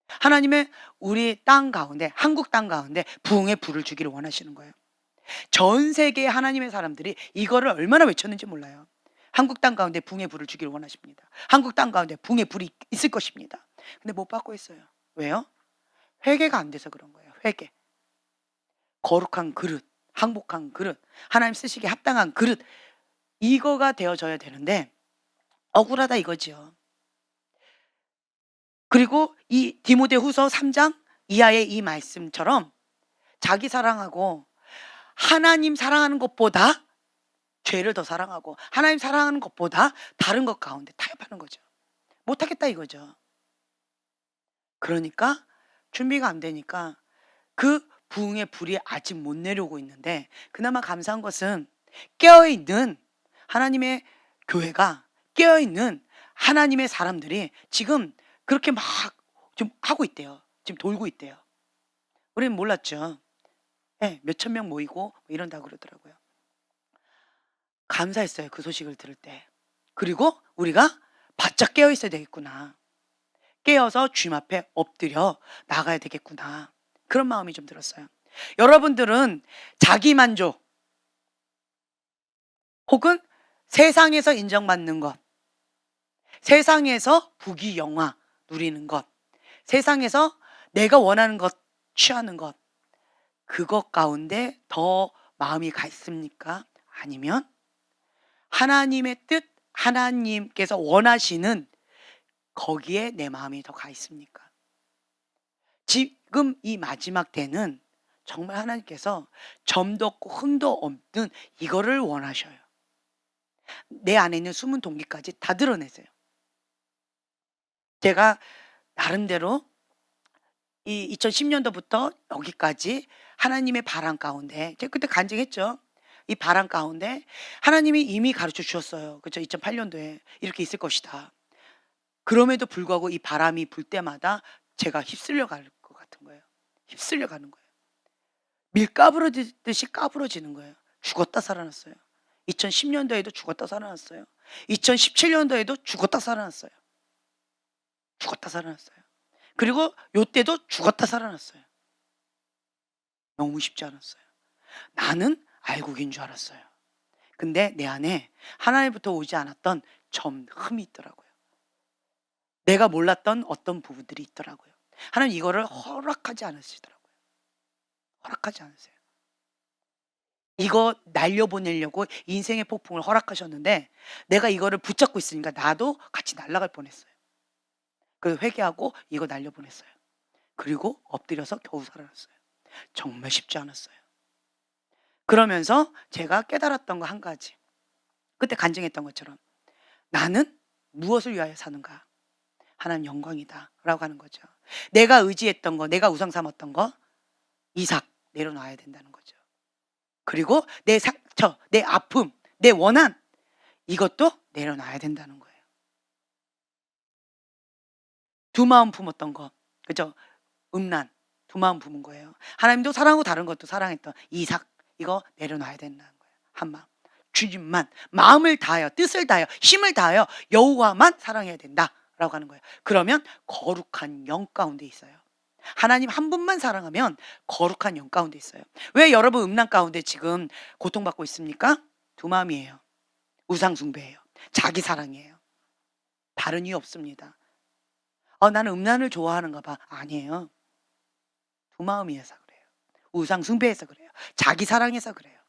하나님은 우리 땅 가운데, 한국 땅 가운데 부흥의 불을 주기를 원하시는 거예요. 전 세계의 하나님의 사람들이 이거를 얼마나 외쳤는지 몰라요. 한국 땅 가운데 부흥의 불을 주기를 원하십니다. 한국 땅 가운데 부흥의 불이 있을 것입니다. 근데 못 받고 있어요. 왜요? 회개가 안 돼서 그런 거예요. 회개. 거룩한 그릇, 항복한 그릇, 하나님 쓰시기에 합당한 그릇, 이거가 되어져야 되는데 억울하다 이거지요. 그리고 이 디모데후서 3장 이하의 이 말씀처럼 자기 사랑하고 하나님 사랑하는 것보다 죄를 더 사랑하고 하나님 사랑하는 것보다 다른 것 가운데 타협하는 거죠. 못하겠다 이거죠. 그러니까 준비가 안 되니까 그 부흥의 불이 아직 못 내려오고 있는데, 그나마 감사한 것은 깨어있는 하나님의 교회가, 깨어있는 하나님의 사람들이 지금 그렇게 막 좀 하고 있대요. 지금 돌고 있대요. 우리는 몰랐죠. 네, 몇천 명 모이고 뭐 이런다고 그러더라고요. 감사했어요. 그 소식을 들을 때. 그리고 우리가 바짝 깨어 있어야 되겠구나. 깨어서 주님 앞에 엎드려 나가야 되겠구나. 그런 마음이 좀 들었어요. 여러분들은 자기 만족 혹은 세상에서 인정받는 것, 세상에서 부귀영화 누리는 것, 세상에서 내가 원하는 것 취하는 것, 그것 가운데 더 마음이 가 있습니까? 아니면 하나님의 뜻, 하나님께서 원하시는 거기에 내 마음이 더 가 있습니까? 지금 이 마지막 때는 정말 하나님께서 점도 없고 흠도 없는 이거를 원하셔요. 내 안에 있는 숨은 동기까지 다 드러내세요. 제가 나름대로 이 2010년도부터 여기까지 하나님의 바람 가운데 제가 그때 간증했죠. 이 바람 가운데 하나님이 이미 가르쳐 주셨어요. 그죠? 2008년도에 이렇게 있을 것이다. 그럼에도 불구하고 이 바람이 불 때마다 제가 휩쓸려 갈 것 같은 거예요. 휩쓸려 가는 거예요. 밀 까부러지듯이 까부러지는 거예요. 죽었다 살아났어요. 2010년도에도 죽었다 살아났어요. 2017년도에도 죽었다 살아났어요. 죽었다 살아났어요. 그리고 요때도 죽었다 살아났어요. 너무 쉽지 않았어요. 나는 알곡인 줄 알았어요. 근데 내 안에 하나님부터 오지 않았던 흠이 있더라고요. 내가 몰랐던 어떤 부분들이 있더라고요. 하나님 이거를 허락하지 않으시더라고요. 허락하지 않으세요. 이거 날려보내려고 인생의 폭풍을 허락하셨는데 내가 이거를 붙잡고 있으니까 나도 같이 날아갈 뻔했어요. 그래서 회개하고 이거 날려보냈어요. 그리고 엎드려서 겨우 살아났어요. 정말 쉽지 않았어요. 그러면서 제가 깨달았던 거 한 가지. 그때 간증했던 것처럼 나는 무엇을 위하여 사는가? 하나님 영광이다 라고 하는 거죠. 내가 의지했던 거, 내가 우상 삼았던 거 이삭 내려놔야 된다는 거죠. 그리고 내 상처, 내 아픔, 내 원한 이것도 내려놔야 된다는 거예요. 두 마음 품었던 거, 그죠? 음란, 두 마음 품은 거예요. 하나님도 사랑하고 다른 것도 사랑했던 이삭 이거 내려놔야 된다는 거예요. 한 마음. 주님만 마음을 다하여 뜻을 다하여 힘을 다하여 여호와만 사랑해야 된다라고 하는 거예요. 그러면 거룩한 영 가운데 있어요. 하나님 한 분만 사랑하면 거룩한 영 가운데 있어요. 왜 여러분 음란 가운데 지금 고통받고 있습니까? 두 마음이에요. 우상 숭배예요. 자기 사랑이에요. 다른 이유 없습니다. 나는 음란을 좋아하는가 봐. 아니에요. 두 마음이어서 그래요. 우상 숭배해서 그래요. 자기 사랑해서 그래요.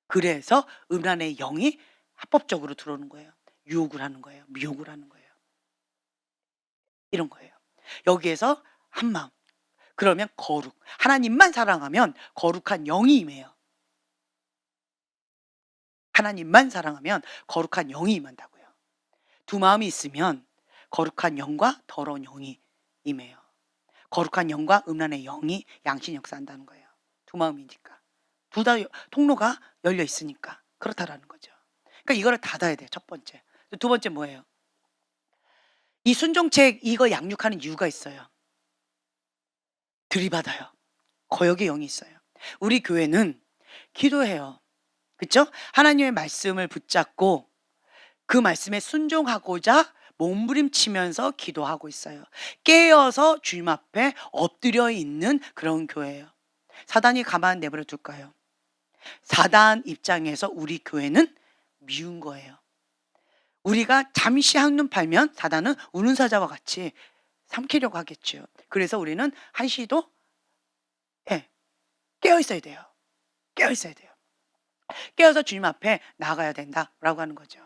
그래서 음란의 영이 합법적으로 들어오는 거예요. 유혹을 하는 거예요. 미혹을 하는 거예요. 이런 거예요. 여기에서 한 마음. 그러면 거룩. 하나님만 사랑하면 거룩한 영이 임해요. 하나님만 사랑하면 거룩한 영이 임한다고요. 두 마음이 있으면 거룩한 영과 더러운 영이 임해요. 거룩한 영과 음란의 영이 양신 역사한다는 거예요. 두 마음이니까. 둘 다 통로가 열려 있으니까 그렇다라는 거죠. 그러니까 이거를 닫아야 돼요. 첫 번째. 두 번째 뭐예요? 이 순종책 이거 양육하는 이유가 있어요. 들이받아요. 거역의 영이 있어요. 우리 교회는 기도해요. 그렇죠? 하나님의 말씀을 붙잡고 그 말씀에 순종하고자 몸부림치면서 기도하고 있어요. 깨어서 주님 앞에 엎드려 있는 그런 교회예요. 사단이 가만 내버려 둘까요? 사단 입장에서 우리 교회는 미운 거예요. 우리가 잠시 한눈 팔면 사단은 우는 사자와 같이 삼키려고 하겠죠. 그래서 우리는 한시도 깨어 있어야 돼요. 깨어 있어야 돼요. 깨어서 주님 앞에 나가야 된다라고 하는 거죠.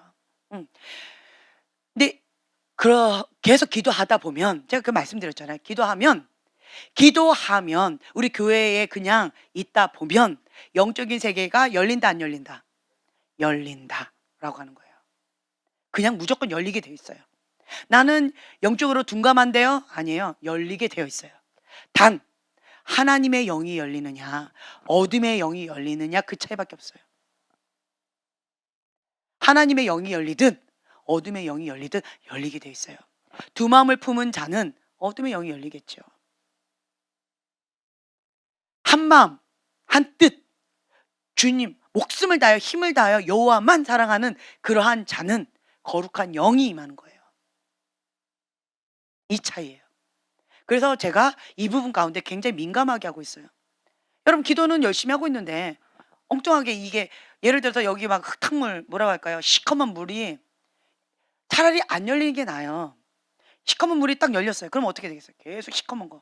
근데 계속 기도하다 보면 제가 그 말씀드렸잖아요. 기도하면 우리 교회에 그냥 있다 보면 영적인 세계가 열린다 안 열린다? 열린다라고 하는 거예요. 그냥 무조건 열리게 되어 있어요. 나는 영적으로 둔감한데요? 아니에요. 열리게 되어 있어요. 단 하나님의 영이 열리느냐 어둠의 영이 열리느냐 그 차이밖에 없어요. 하나님의 영이 열리든 어둠의 영이 열리든 열리게 되어 있어요. 두 마음을 품은 자는 어둠의 영이 열리겠죠. 한 마음 한 뜻 주님 목숨을 다하여 힘을 다하여 여호와만 사랑하는 그러한 자는 거룩한 영이 임하는 거예요. 이 차이예요. 그래서 제가 이 부분 가운데 굉장히 민감하게 하고 있어요. 여러분 기도는 열심히 하고 있는데 엉뚱하게 이게 예를 들어서 여기 막 흙탕물 뭐라고 할까요? 시커먼 물이 차라리 안 열리는 게 나아요. 시커먼 물이 딱 열렸어요. 그럼 어떻게 되겠어요? 계속 시커먼 거.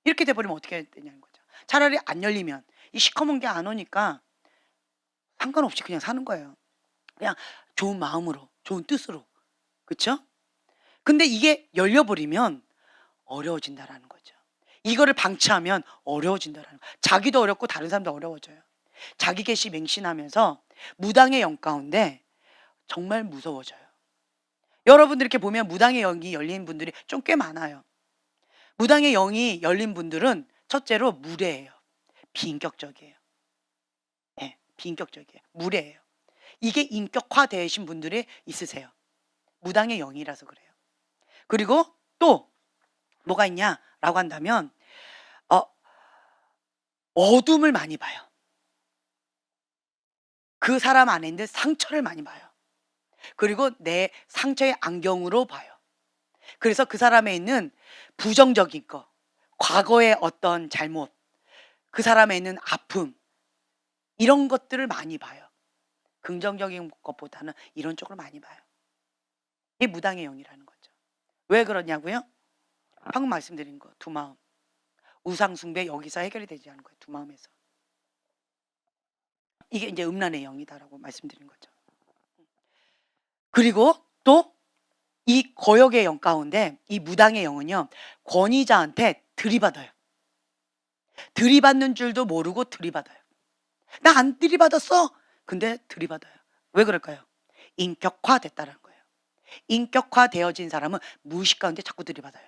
이렇게 돼버리면 어떻게 되냐는 거죠. 차라리 안 열리면 이 시커먼 게 안 오니까 상관없이 그냥 사는 거예요. 그냥 좋은 마음으로, 좋은 뜻으로. 그렇죠? 근데 이게 열려버리면 어려워진다라는 거죠. 이거를 방치하면 어려워진다라는 거예요. 자기도 어렵고 다른 사람도 어려워져요. 자기 계시 맹신하면서 무당의 영 가운데 정말 무서워져요. 여러분들 이렇게 보면 무당의 영이 열린 분들이 좀 꽤 많아요. 무당의 영이 열린 분들은 첫째로 무례해요. 비인격적이에요. 네, 비인격적이에요. 무례해요. 이게 인격화되신 분들이 있으세요. 무당의 영이라서 그래요. 그리고 또 뭐가 있냐라고 한다면 어둠을 많이 봐요. 그 사람 안에 있는 상처를 많이 봐요. 그리고 내 상처의 안경으로 봐요. 그래서 그 사람에 있는 부정적인 거, 과거의 어떤 잘못, 그 사람에 있는 아픔, 이런 것들을 많이 봐요. 긍정적인 것보다는 이런 쪽을 많이 봐요. 이게 무당의 영이라는 거죠. 왜 그러냐고요? 방금 말씀드린 거, 두 마음. 우상숭배 여기서 해결이 되지 않은 거예요. 두 마음에서. 이게 이제 음란의 영이다라고 말씀드린 거죠. 그리고 또 이 거역의 영 가운데 이 무당의 영은요, 권위자한테 들이받아요. 들이받는 줄도 모르고 들이받아요. 나 안 들이받았어. 근데 들이받아요. 왜 그럴까요? 인격화됐다는 거예요. 인격화되어진 사람은 무의식 가운데 자꾸 들이받아요.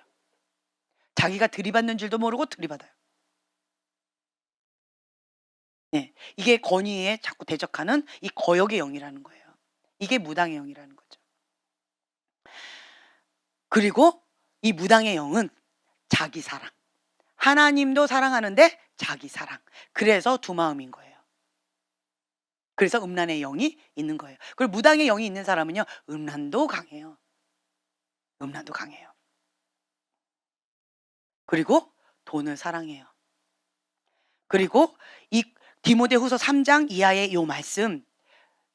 자기가 들이받는 줄도 모르고 들이받아요. 네, 이게 권위에 자꾸 대적하는 이 거역의 영이라는 거예요. 이게 무당의 영이라는 거죠. 그리고 이 무당의 영은 자기 사랑. 하나님도 사랑하는데 자기 사랑. 그래서 두 마음인 거예요. 그래서 음란의 영이 있는 거예요. 그리고 무당의 영이 있는 사람은요, 음란도 강해요. 음란도 강해요. 그리고 돈을 사랑해요. 그리고 이 디모데후서 3장 이하의 요 말씀,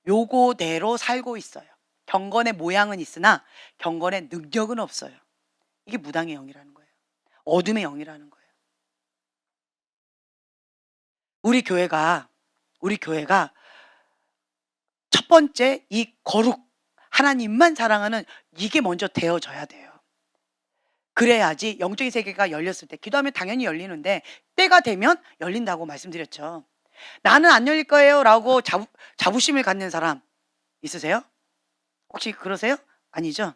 요거대로 살고 있어요. 경건의 모양은 있으나 경건의 능력은 없어요. 이게 무당의 영이라는 거예요. 어둠의 영이라는 거예요. 우리 교회가 첫 번째 이 거룩, 하나님만 사랑하는 이게 먼저 되어져야 돼요. 그래야지 영적인 세계가 열렸을 때, 기도하면 당연히 열리는데 때가 되면 열린다고 말씀드렸죠. 나는 안 열릴 거예요 라고 자부심을 갖는 사람 있으세요? 혹시 그러세요? 아니죠?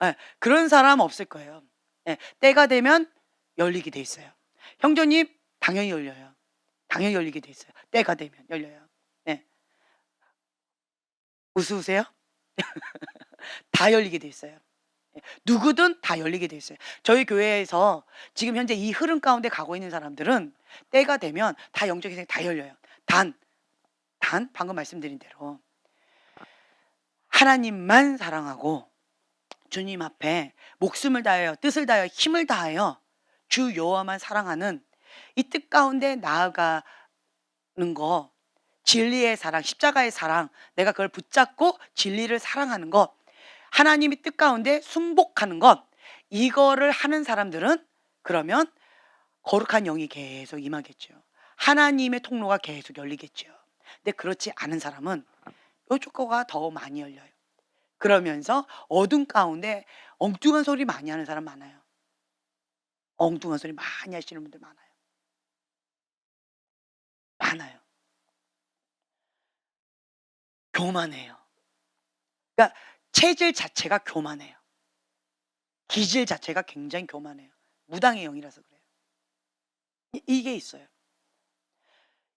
네, 그런 사람 없을 거예요. 네, 때가 되면 열리게 돼 있어요. 형제님 당연히 열려요. 당연히 열리게 돼 있어요. 때가 되면 열려요. 네. 웃으세요? 다 열리게 돼 있어요. 누구든 다 열리게 돼 있어요. 저희 교회에서 지금 현재 이 흐름 가운데 가고 있는 사람들은 때가 되면 다 영적인 세계 다 열려요. 단 방금 말씀드린 대로 하나님만 사랑하고 주님 앞에 목숨을 다하여 뜻을 다하여 힘을 다하여 주 여호와만 사랑하는 이 뜻 가운데 나아가는 거, 진리의 사랑, 십자가의 사랑, 내가 그걸 붙잡고 진리를 사랑하는 것, 하나님의 뜻 가운데 순복하는 것, 이거를 하는 사람들은 그러면 거룩한 영이 계속 임하겠죠. 하나님의 통로가 계속 열리겠죠. 근데 그렇지 않은 사람은 이쪽 거가 더 많이 열려요. 그러면서 어둠 가운데 엉뚱한 소리 많이 하는 사람 많아요. 엉뚱한 소리 많이 하시는 분들 많아요. 많아요. 교만해요. 그러니까 체질 자체가 교만해요. 기질 자체가 굉장히 교만해요. 무당의 영이라서 그래요. 이게 있어요.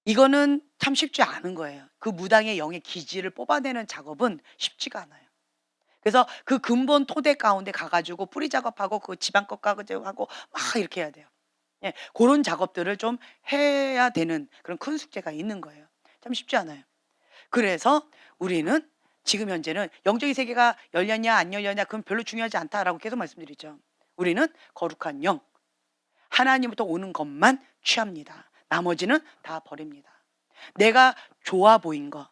이거는 참 쉽지 않은 거예요. 그 무당의 영의 기질을 뽑아내는 작업은 쉽지가 않아요. 그래서 그 근본 토대 가운데 가가지고 뿌리 작업하고 그 지방 것 가지고 막 이렇게 해야 돼요. 예, 그런 작업들을 좀 해야 되는 그런 큰 숙제가 있는 거예요. 참 쉽지 않아요. 그래서 우리는 지금 현재는 영적인 세계가 열렸냐 안 열렸냐 그건 별로 중요하지 않다라고 계속 말씀드리죠. 우리는 거룩한 영, 하나님부터 오는 것만 취합니다. 나머지는 다 버립니다. 내가 좋아 보인 거,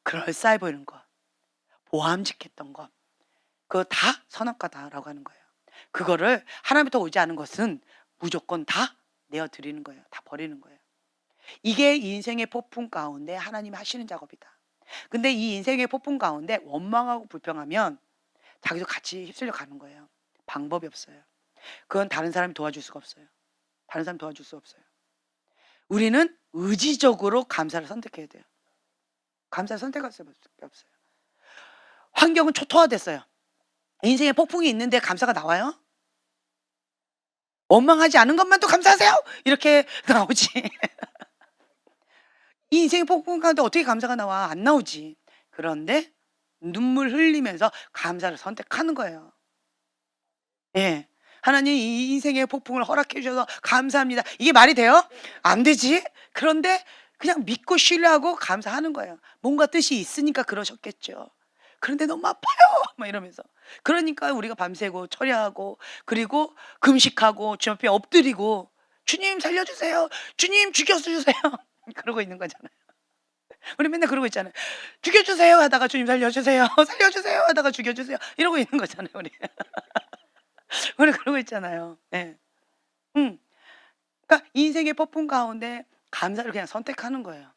그럴싸해 보이는 거, 보암직했던 거, 그거 다 선악과다라고 하는 거예요. 그거를 하나님부터 오지 않은 것은 무조건 다 내어드리는 거예요. 다 버리는 거예요. 이게 인생의 폭풍 가운데 하나님이 하시는 작업이다. 근데 이 인생의 폭풍 가운데 원망하고 불평하면 자기도 같이 휩쓸려 가는 거예요. 방법이 없어요. 그건 다른 사람이 도와줄 수가 없어요. 다른 사람 도와줄 수 없어요. 우리는 의지적으로 감사를 선택해야 돼요. 감사를 선택할 수밖에 없어요. 환경은 초토화됐어요. 인생에 폭풍이 있는데 감사가 나와요? 원망하지 않은 것만도 감사하세요! 이렇게 나오지. 이 인생의 폭풍 가운데 어떻게 감사가 나와? 안 나오지. 그런데 눈물 흘리면서 감사를 선택하는 거예요. 예. 하나님 이 인생의 폭풍을 허락해 주셔서 감사합니다. 이게 말이 돼요? 안 되지. 그런데 그냥 믿고 신뢰하고 감사하는 거예요. 뭔가 뜻이 있으니까 그러셨겠죠. 그런데 너무 아파요. 막 이러면서. 그러니까 우리가 밤새고 철야하고 그리고 금식하고 주 앞에 엎드리고 주님 살려주세요. 주님 죽여주세요. 그러고 있는 거잖아요. 우리 맨날 그러고 있잖아요. 죽여주세요 하다가 주님 살려주세요. 살려주세요 하다가 죽여주세요. 이러고 있는 거잖아요. 우리. 우리 그러고 있잖아요. 예. 음. 그러니까 인생의 폭풍 가운데 감사를 그냥 선택하는 거예요.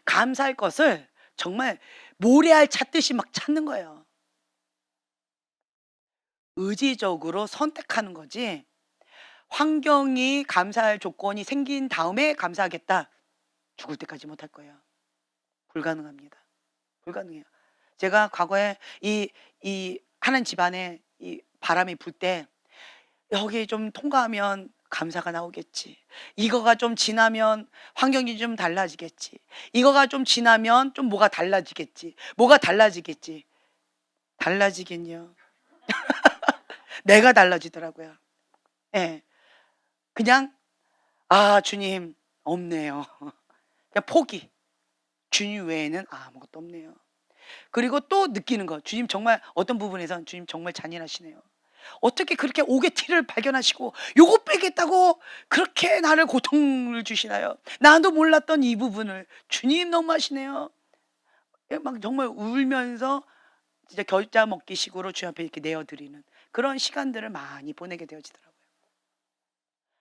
감사할 것을 정말 모래알 찾듯이 막 찾는 거예요. 의지적으로 선택하는 거지. 환경이 감사할 조건이 생긴 다음에 감사하겠다. 죽을 때까지 못할 거예요. 불가능합니다. 불가능해요. 제가 과거에 이 하나님 집안에 이 바람이 불 때 여기 좀 통과하면 감사가 나오겠지. 이거가 좀 지나면 환경이 좀 달라지겠지. 이거가 좀 지나면 좀 뭐가 달라지겠지. 뭐가 달라지겠지. 달라지긴요. 내가 달라지더라고요. 예. 그냥 아 주님 없네요. 그냥 포기. 주님 외에는 아무것도 없네요. 그리고 또 느끼는 거. 주님 정말 어떤 부분에선 주님 정말 잔인하시네요. 어떻게 그렇게 옥의 티를 발견하시고 요거 빼겠다고 그렇게 나를 고통을 주시나요? 나도 몰랐던 이 부분을 주님 너무하시네요. 예, 막 정말 울면서 진짜 겨자 먹기 식으로 주님 앞에 이렇게 내어드리는 그런 시간들을 많이 보내게 되어지더라고요.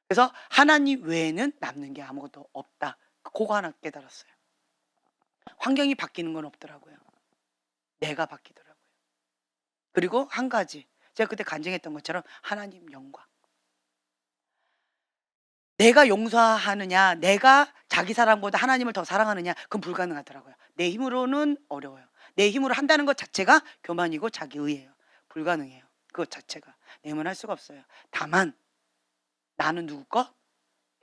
그래서 하나님 외에는 남는 게 아무것도 없다. 그거 하나 깨달았어요. 환경이 바뀌는 건 없더라고요. 내가 바뀌더라고요. 그리고 한 가지 제가 그때 간증했던 것처럼 하나님 영광. 내가 용서하느냐, 내가 자기 사랑보다 하나님을 더 사랑하느냐, 그건 불가능하더라고요. 내 힘으로는 어려워요. 내 힘으로 한다는 것 자체가 교만이고 자기의예요. 불가능해요. 그것 자체가. 내 힘은 할 수가 없어요. 다만 나는 누구 거?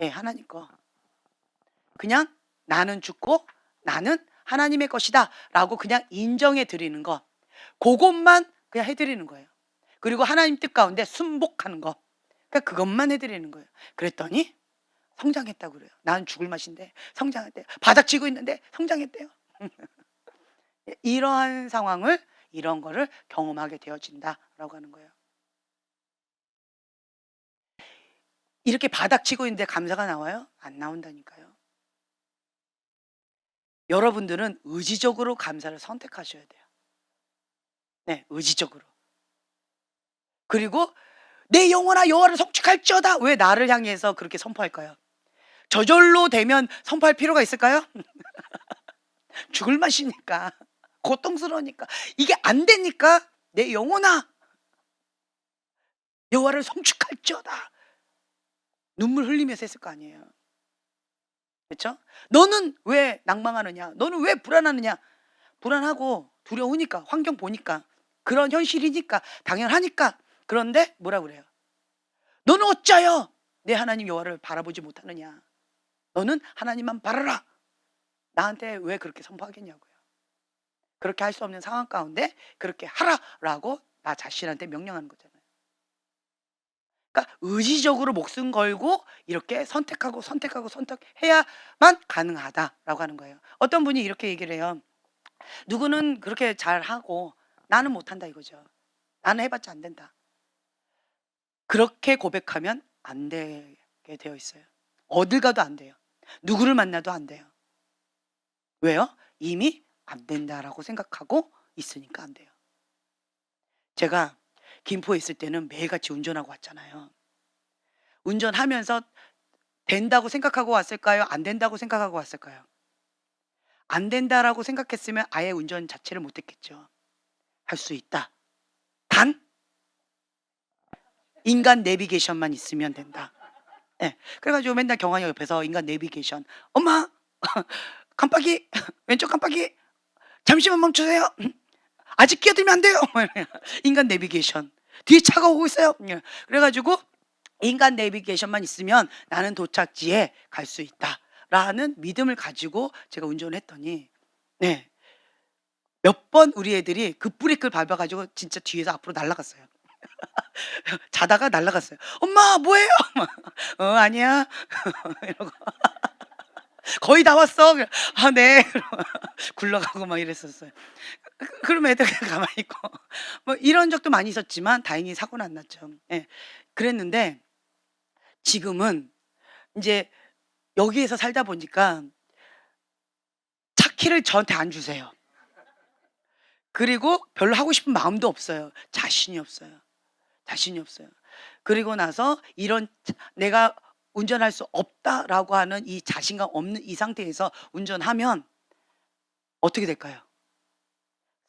예, 하나님 거. 그냥 나는 죽고 나는 하나님의 것이다 라고 그냥 인정해 드리는 거. 그것만 그냥 해드리는 거예요. 그리고 하나님 뜻 가운데 순복하는 거. 그러니까 그것만 해드리는 거예요. 그랬더니 성장했다고 그래요. 나는 죽을 맛인데 성장했대요. 바닥치고 있는데 성장했대요. 이러한 상황을 이런 거를 경험하게 되어진다라고 하는 거예요. 이렇게 바닥치고 있는데 감사가 나와요? 안 나온다니까요. 여러분들은 의지적으로 감사를 선택하셔야 돼요. 네, 의지적으로. 그리고 내 영혼아 여호와를 송축할지어다. 왜 나를 향해서 그렇게 선포할까요? 저절로 되면 선포할 필요가 있을까요? 죽을 맛이니까 고통스러우니까 이게 안 되니까 내 영혼아 여호와를 송축할지어다. 눈물 흘리면서 했을 거 아니에요. 그렇죠? 너는 왜 낭망하느냐? 너는 왜 불안하느냐? 불안하고 두려우니까 환경 보니까 그런 현실이니까 당연하니까. 그런데 뭐라 그래요? 너는 어찌하여 내 하나님 여호와를 바라보지 못하느냐? 너는 하나님만 바라라. 나한테 왜 그렇게 선포하겠냐고요. 그렇게 할 수 없는 상황 가운데 그렇게 하라라고 나 자신한테 명령하는 거잖아요. 그러니까 의지적으로 목숨 걸고 이렇게 선택하고 선택하고 선택해야만 가능하다라고 하는 거예요. 어떤 분이 이렇게 얘기를 해요. 누구는 그렇게 잘하고 나는 못한다 이거죠. 나는 해봤자 안 된다. 그렇게 고백하면 안 되게 되어 있어요. 어딜 가도 안 돼요. 누구를 만나도 안 돼요. 왜요? 이미 안 된다라고 생각하고 있으니까 안 돼요. 제가 김포에 있을 때는 매일같이 운전하고 왔잖아요. 운전하면서 된다고 생각하고 왔을까요? 안 된다고 생각하고 왔을까요? 안 된다라고 생각했으면 아예 운전 자체를 못 했겠죠. 할 수 있다. 단 인간 내비게이션만 있으면 된다. 예. 그래가지고 맨날 경환이 옆에서 인간 내비게이션. 엄마! 깜빡이! 왼쪽 깜빡이! 잠시만 멈추세요! 아직 끼어들면 안 돼요! 인간 내비게이션. 뒤에 차가 오고 있어요! 예. 그래가지고 인간 내비게이션만 있으면 나는 도착지에 갈 수 있다. 라는 믿음을 가지고 제가 운전을 했더니, 네. 몇 번 우리 애들이 그 브레이크를 밟아가지고 진짜 뒤에서 앞으로 날아갔어요. 자다가 날아갔어요. 엄마, 뭐예요? 아니야. 이러고. 거의 다 왔어. 아, 네. 굴러가고 막 이랬었어요. 그러면 애들 그냥 가만히 있고. 뭐 이런 적도 많이 있었지만 다행히 사고는 안 났죠. 예. 그랬는데 지금은 이제 여기에서 살다 보니까 차 키를 저한테 안 주세요. 그리고 별로 하고 싶은 마음도 없어요. 자신이 없어요. 자신이 없어요. 그리고 나서 이런 내가 운전할 수 없다라고 하는 이 자신감 없는 이 상태에서 운전하면 어떻게 될까요?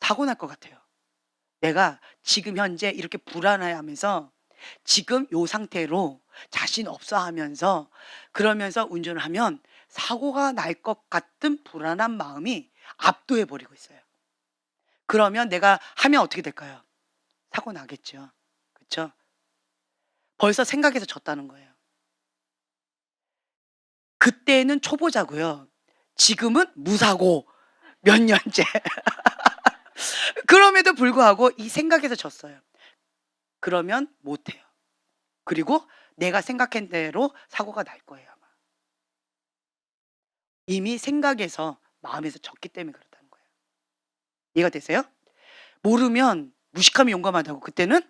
사고 날 것 같아요. 내가 지금 현재 이렇게 불안해하면서 지금 요 상태로 자신 없어 하면서 그러면서 운전을 하면 사고가 날 것 같은 불안한 마음이 압도해 버리고 있어요. 그러면 내가 하면 어떻게 될까요? 사고 나겠죠. 그렇죠? 벌써 생각해서 졌다는 거예요. 그때는 초보자고요. 지금은 무사고 몇 년째. 그럼에도 불구하고 이 생각에서 졌어요. 그러면 못 해요. 그리고 내가 생각한 대로 사고가 날 거예요, 아마. 이미 생각에서 마음에서 졌기 때문에 그렇다는 거예요. 이해가 되세요? 모르면 무식하면 용감하다고. 그때는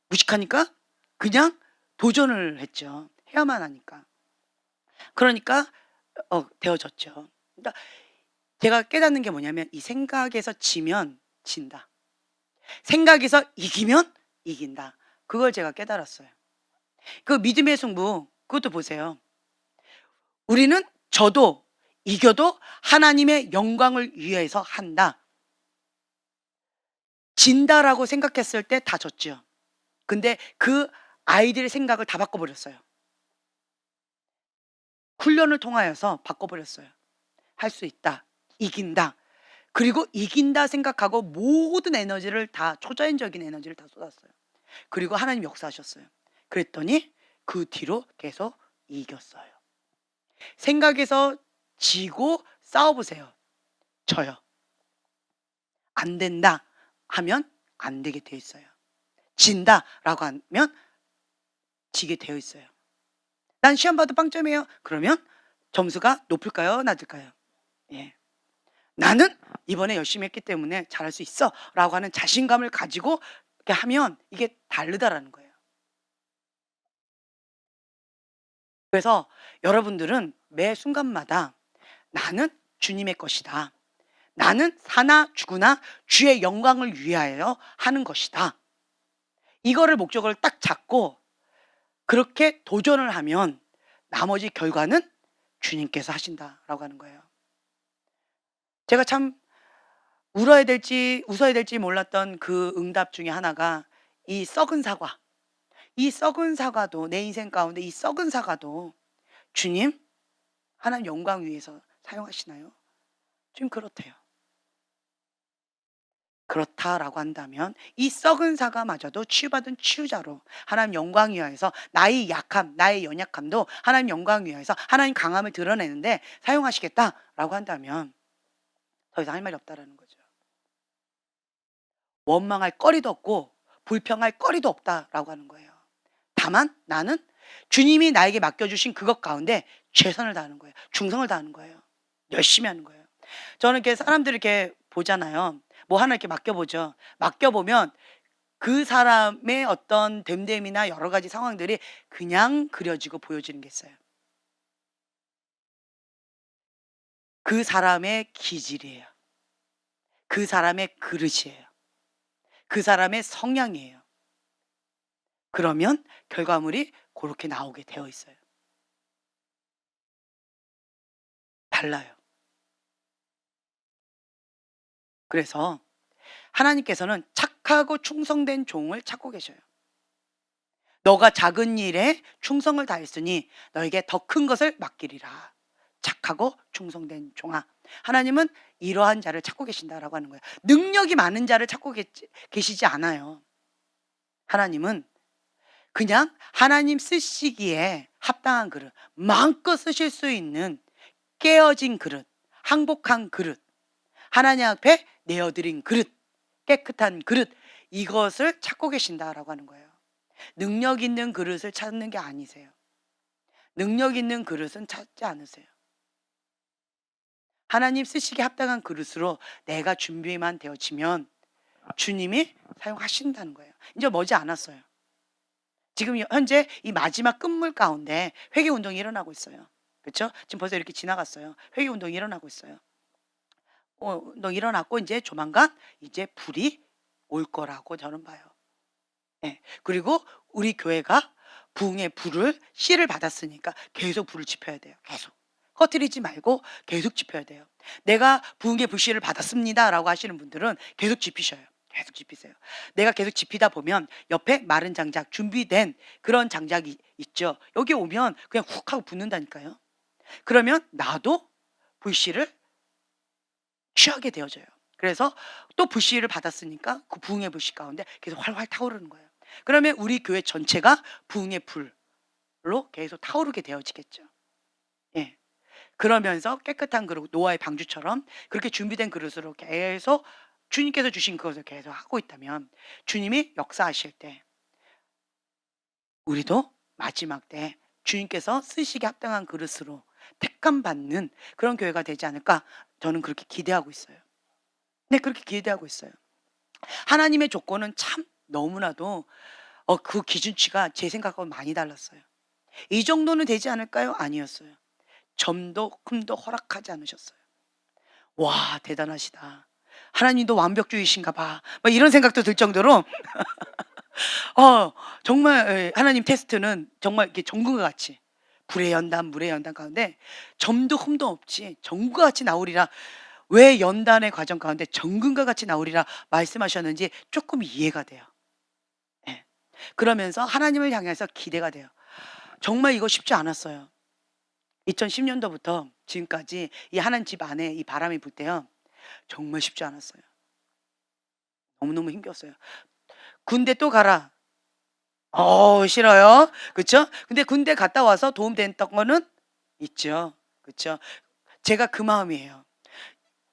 무식하니까 그냥 도전을 했죠. 해야만 하니까. 그러니까 되어졌죠. 그러니까 제가 깨닫는 게 뭐냐면 이 생각에서 지면 진다. 생각에서 이기면 이긴다. 그걸 제가 깨달았어요. 그 믿음의 승부 그것도 보세요. 우리는 져도 이겨도 하나님의 영광을 위해서 한다. 진다라고 생각했을 때 다 졌죠. 근데 그 아이들의 생각을 다 바꿔버렸어요. 훈련을 통하여서 바꿔버렸어요. 할 수 있다. 이긴다. 그리고 이긴다 생각하고 모든 에너지를 다 초자연적인 에너지를 다 쏟았어요. 그리고 하나님 역사하셨어요. 그랬더니 그 뒤로 계속 이겼어요. 생각에서 지고 싸워보세요. 져요. 안 된다 하면 안 되게 되어 있어요. 진다라고 하면 지게 되어 있어요. 난 시험 봐도 빵점이에요. 그러면 점수가 높을까요? 낮을까요? 예. 나는 이번에 열심히 했기 때문에 잘할 수 있어 라고 하는 자신감을 가지고 이렇게 하면 이게 다르다라는 거예요. 그래서 여러분들은 매 순간마다 나는 주님의 것이다. 나는 사나 죽으나 주의 영광을 위하여 하는 것이다. 이거를 목적을 딱 잡고 그렇게 도전을 하면 나머지 결과는 주님께서 하신다라고 하는 거예요. 제가 참 울어야 될지 웃어야 될지 몰랐던 그 응답 중에 하나가 이 썩은 사과. 이 썩은 사과도 내 인생 가운데 이 썩은 사과도 주님 하나님 영광 위해서 사용하시나요? 지금 그렇대요. 그렇다라고 한다면 이 썩은 사과마저도 치유받은 치유자로 하나님 영광 위하여서 나의 약함, 나의 연약함도 하나님 영광 위하여서 하나님 강함을 드러내는데 사용하시겠다라고 한다면 더 이상 할 말이 없다라는 거죠. 원망할 거리도 없고 불평할 거리도 없다라고 하는 거예요. 다만 나는 주님이 나에게 맡겨주신 그것 가운데 최선을 다하는 거예요. 충성을 다하는 거예요. 열심히 하는 거예요. 저는 이렇게 사람들 이렇게 보잖아요. 뭐 하나 이렇게 맡겨보죠. 맡겨보면 그 사람의 어떤 됨됨이나 여러 가지 상황들이 그냥 그려지고 보여지는 게 있어요. 그 사람의 기질이에요. 그 사람의 그릇이에요. 그 사람의 성향이에요. 그러면 결과물이 그렇게 나오게 되어 있어요. 달라요. 그래서 하나님께서는 착하고 충성된 종을 찾고 계셔요. 너가 작은 일에 충성을 다했으니 너에게 더 큰 것을 맡기리라. 착하고 충성된 종아. 하나님은 이러한 자를 찾고 계신다라고 하는 거예요. 능력이 많은 자를 찾고 계시지 않아요. 하나님은 그냥 하나님 쓰시기에 합당한 그릇, 마음껏 쓰실 수 있는 깨어진 그릇, 항복한 그릇, 하나님 앞에 내어드린 그릇, 깨끗한 그릇, 이것을 찾고 계신다라고 하는 거예요. 능력 있는 그릇을 찾는 게 아니세요. 능력 있는 그릇은 찾지 않으세요. 하나님 쓰시기에 합당한 그릇으로 내가 준비만 되어지면 주님이 사용하신다는 거예요. 이제 머지 않았어요. 지금 현재 이 마지막 끝물 가운데 회개 운동이 일어나고 있어요. 그렇죠? 지금 벌써 이렇게 지나갔어요. 회개 운동이 일어나고 있어요. 운동 일어났고 이제 조만간 이제 불이 올 거라고 저는 봐요. 네. 그리고 우리 교회가 부흥의 불을 씨를 받았으니까 계속 불을 지펴야 돼요. 계속. 꺼트리지 말고 계속 지펴야 돼요. 내가 부흥의 불씨를 받았습니다라고 하시는 분들은 계속 지피셔요. 계속 지피세요. 내가 계속 지피다 보면 옆에 마른 장작, 준비된 그런 장작이 있죠. 여기 오면 그냥 훅 하고 붙는다니까요. 그러면 나도 불씨를 취하게 되어져요. 그래서 또 불씨를 받았으니까 그 부흥의 불씨 가운데 계속 활활 타오르는 거예요. 그러면 우리 교회 전체가 부흥의 불로 계속 타오르게 되어지겠죠. 예. 그러면서 깨끗한 그릇, 노아의 방주처럼 그렇게 준비된 그릇으로 계속 주님께서 주신 그것을 계속 하고 있다면 주님이 역사하실 때 우리도 마지막 때 주님께서 쓰시기 합당한 그릇으로 택감 받는 그런 교회가 되지 않을까, 저는 그렇게 기대하고 있어요. 네, 그렇게 기대하고 있어요. 하나님의 조건은 참 너무나도 그 기준치가 제 생각하고 많이 달랐어요. 이 정도는 되지 않을까요? 아니었어요. 점도 흠도 허락하지 않으셨어요. 와, 대단하시다. 하나님도 완벽주의신가 봐. 막 이런 생각도 들 정도로 정말 하나님 테스트는 정말 이렇게 정금과 같이 불의 연단, 물의 연단 가운데 점도 흠도 없이 정금과 같이 나오리라. 왜 연단의 과정 가운데 정금과 같이 나오리라 말씀하셨는지 조금 이해가 돼요. 네. 그러면서 하나님을 향해서 기대가 돼요. 정말 이거 쉽지 않았어요. 2010년도부터 지금까지 이 하나님 집 안에 이 바람이 불 때요, 정말 쉽지 않았어요. 너무너무 힘겼어요. 군대 또 가라. 싫어요. 그쵸? 근데 군대 갔다 와서 도움 됐던 거는 있죠. 그쵸? 제가 그 마음이에요.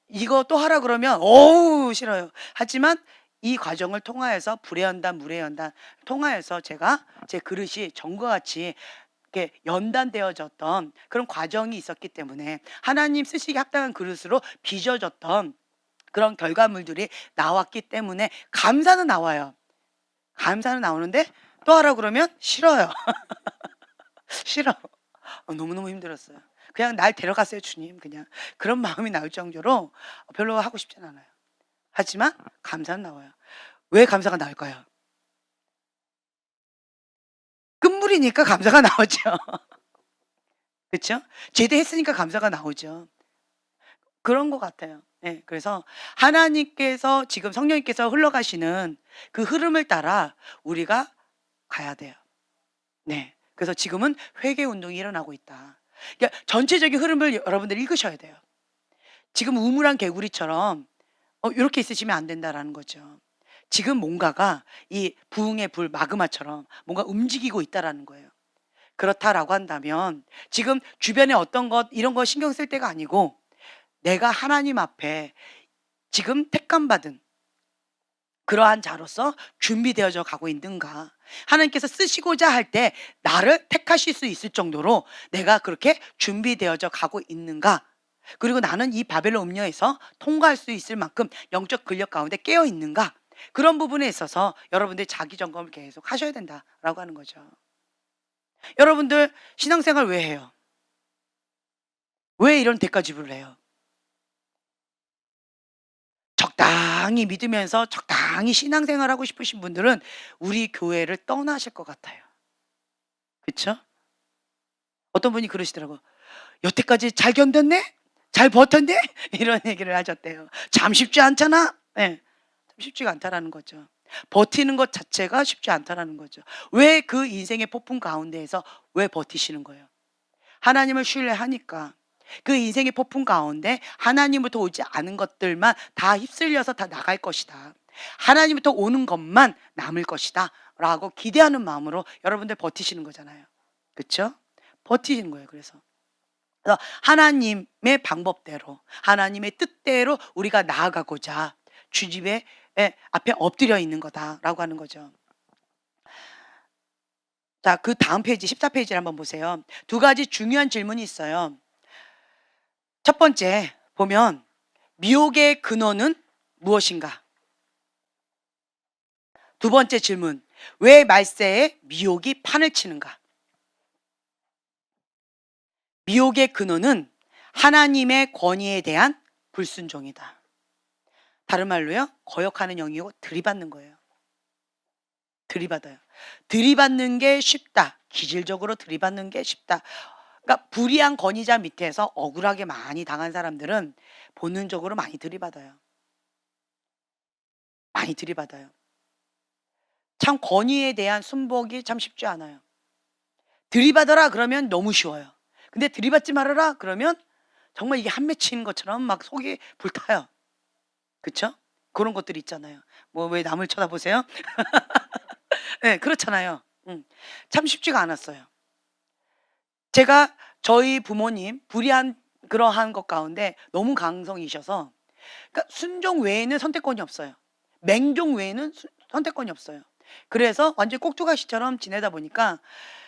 이거 또 하라 그러면 싫어요. 하지만 이 과정을 통하여서 불의 연단, 물의 연단 통하여서 제가 제 그릇이 정과 같이 이렇게 연단되어졌던 그런 과정이 있었기 때문에 하나님 쓰시기 합당한 그릇으로 빚어졌던 그런 결과물들이 나왔기 때문에 감사는 나와요. 감사는 나오는데 또 하라 그러면 싫어요. 싫어. 너무너무 힘들었어요. 그냥 날 데려갔어요, 주님. 그냥 그런 마음이 나올 정도로 별로 하고 싶진 않아요. 하지만 감사는 나와요. 왜 감사가 나올까요? 끝물이니까 감사가 나오죠. 그렇죠? 제대했으니까 감사가 나오죠. 그런 것 같아요. 네, 그래서 하나님께서 지금 성령님께서 흘러가시는 그 흐름을 따라 우리가 가야 돼요. 네, 그래서 지금은 회개 운동이 일어나고 있다. 그러니까 전체적인 흐름을 여러분들이 읽으셔야 돼요. 지금 우물한 개구리처럼 이렇게 있으시면 안 된다라는 거죠. 지금 뭔가가 이 부흥의 불 마그마처럼 뭔가 움직이고 있다라는 거예요. 그렇다라고 한다면 지금 주변에 어떤 것 이런 거 신경 쓸 때가 아니고 내가 하나님 앞에 지금 택감받은 그러한 자로서 준비되어져 가고 있는가, 하나님께서 쓰시고자 할 때 나를 택하실 수 있을 정도로 내가 그렇게 준비되어져 가고 있는가, 그리고 나는 이 바벨론 음녀에서 통과할 수 있을 만큼 영적 근력 가운데 깨어 있는가, 그런 부분에 있어서 여러분들 자기 점검을 계속 하셔야 된다라고 하는 거죠. 여러분들 신앙생활 왜 해요? 왜 이런 대가 지불을 해요? 적당히 믿으면서 적당히 신앙생활 하고 싶으신 분들은 우리 교회를 떠나실 것 같아요. 그쵸? 어떤 분이 그러시더라고요. 여태까지 잘 견뎠네? 잘 버텼네? 이런 얘기를 하셨대요. 참 쉽지 않잖아? 네, 참 쉽지가 않다라는 거죠. 버티는 것 자체가 쉽지 않다라는 거죠. 왜 그 인생의 폭풍 가운데에서 왜 버티시는 거예요? 하나님을 신뢰하니까. 그 인생의 폭풍 가운데 하나님부터 오지 않은 것들만 다 휩쓸려서 다 나갈 것이다. 하나님부터 오는 것만 남을 것이다. 라고 기대하는 마음으로 여러분들 버티시는 거잖아요. 그렇죠? 버티시는 거예요. 그래서 하나님의 방법대로, 하나님의 뜻대로 우리가 나아가고자 주님의 앞에 엎드려 있는 거다라고 하는 거죠. 자, 그 다음 페이지 14페이지를 한번 보세요. 두 가지 중요한 질문이 있어요. 첫 번째 보면 미혹의 근원은 무엇인가? 두 번째 질문, 왜 말세에 미혹이 판을 치는가? 미혹의 근원은 하나님의 권위에 대한 불순종이다. 다른 말로요, 거역하는 영이고 들이받는 거예요. 들이받아요. 들이받는 게 쉽다. 기질적으로 들이받는 게 쉽다. 그러니까 불의한 권위자 밑에서 억울하게 많이 당한 사람들은 본능적으로 많이 들이받아요. 많이 들이받아요. 참 권위에 대한 순복이 참 쉽지 않아요. 들이받아라 그러면 너무 쉬워요. 근데 들이받지 말아라 그러면 정말 이게 한 맺히는 것처럼 막 속이 불타요. 그쵸? 그런 것들이 있잖아요. 뭐 왜 남을 쳐다보세요? 네, 그렇잖아요. 참 쉽지가 않았어요. 제가 저희 부모님 불의한 그러한 것 가운데 너무 강성이셔서, 그러니까 순종 외에는 선택권이 없어요. 맹종 외에는 선택권이 없어요. 그래서 완전 꼭두가시처럼 지내다 보니까,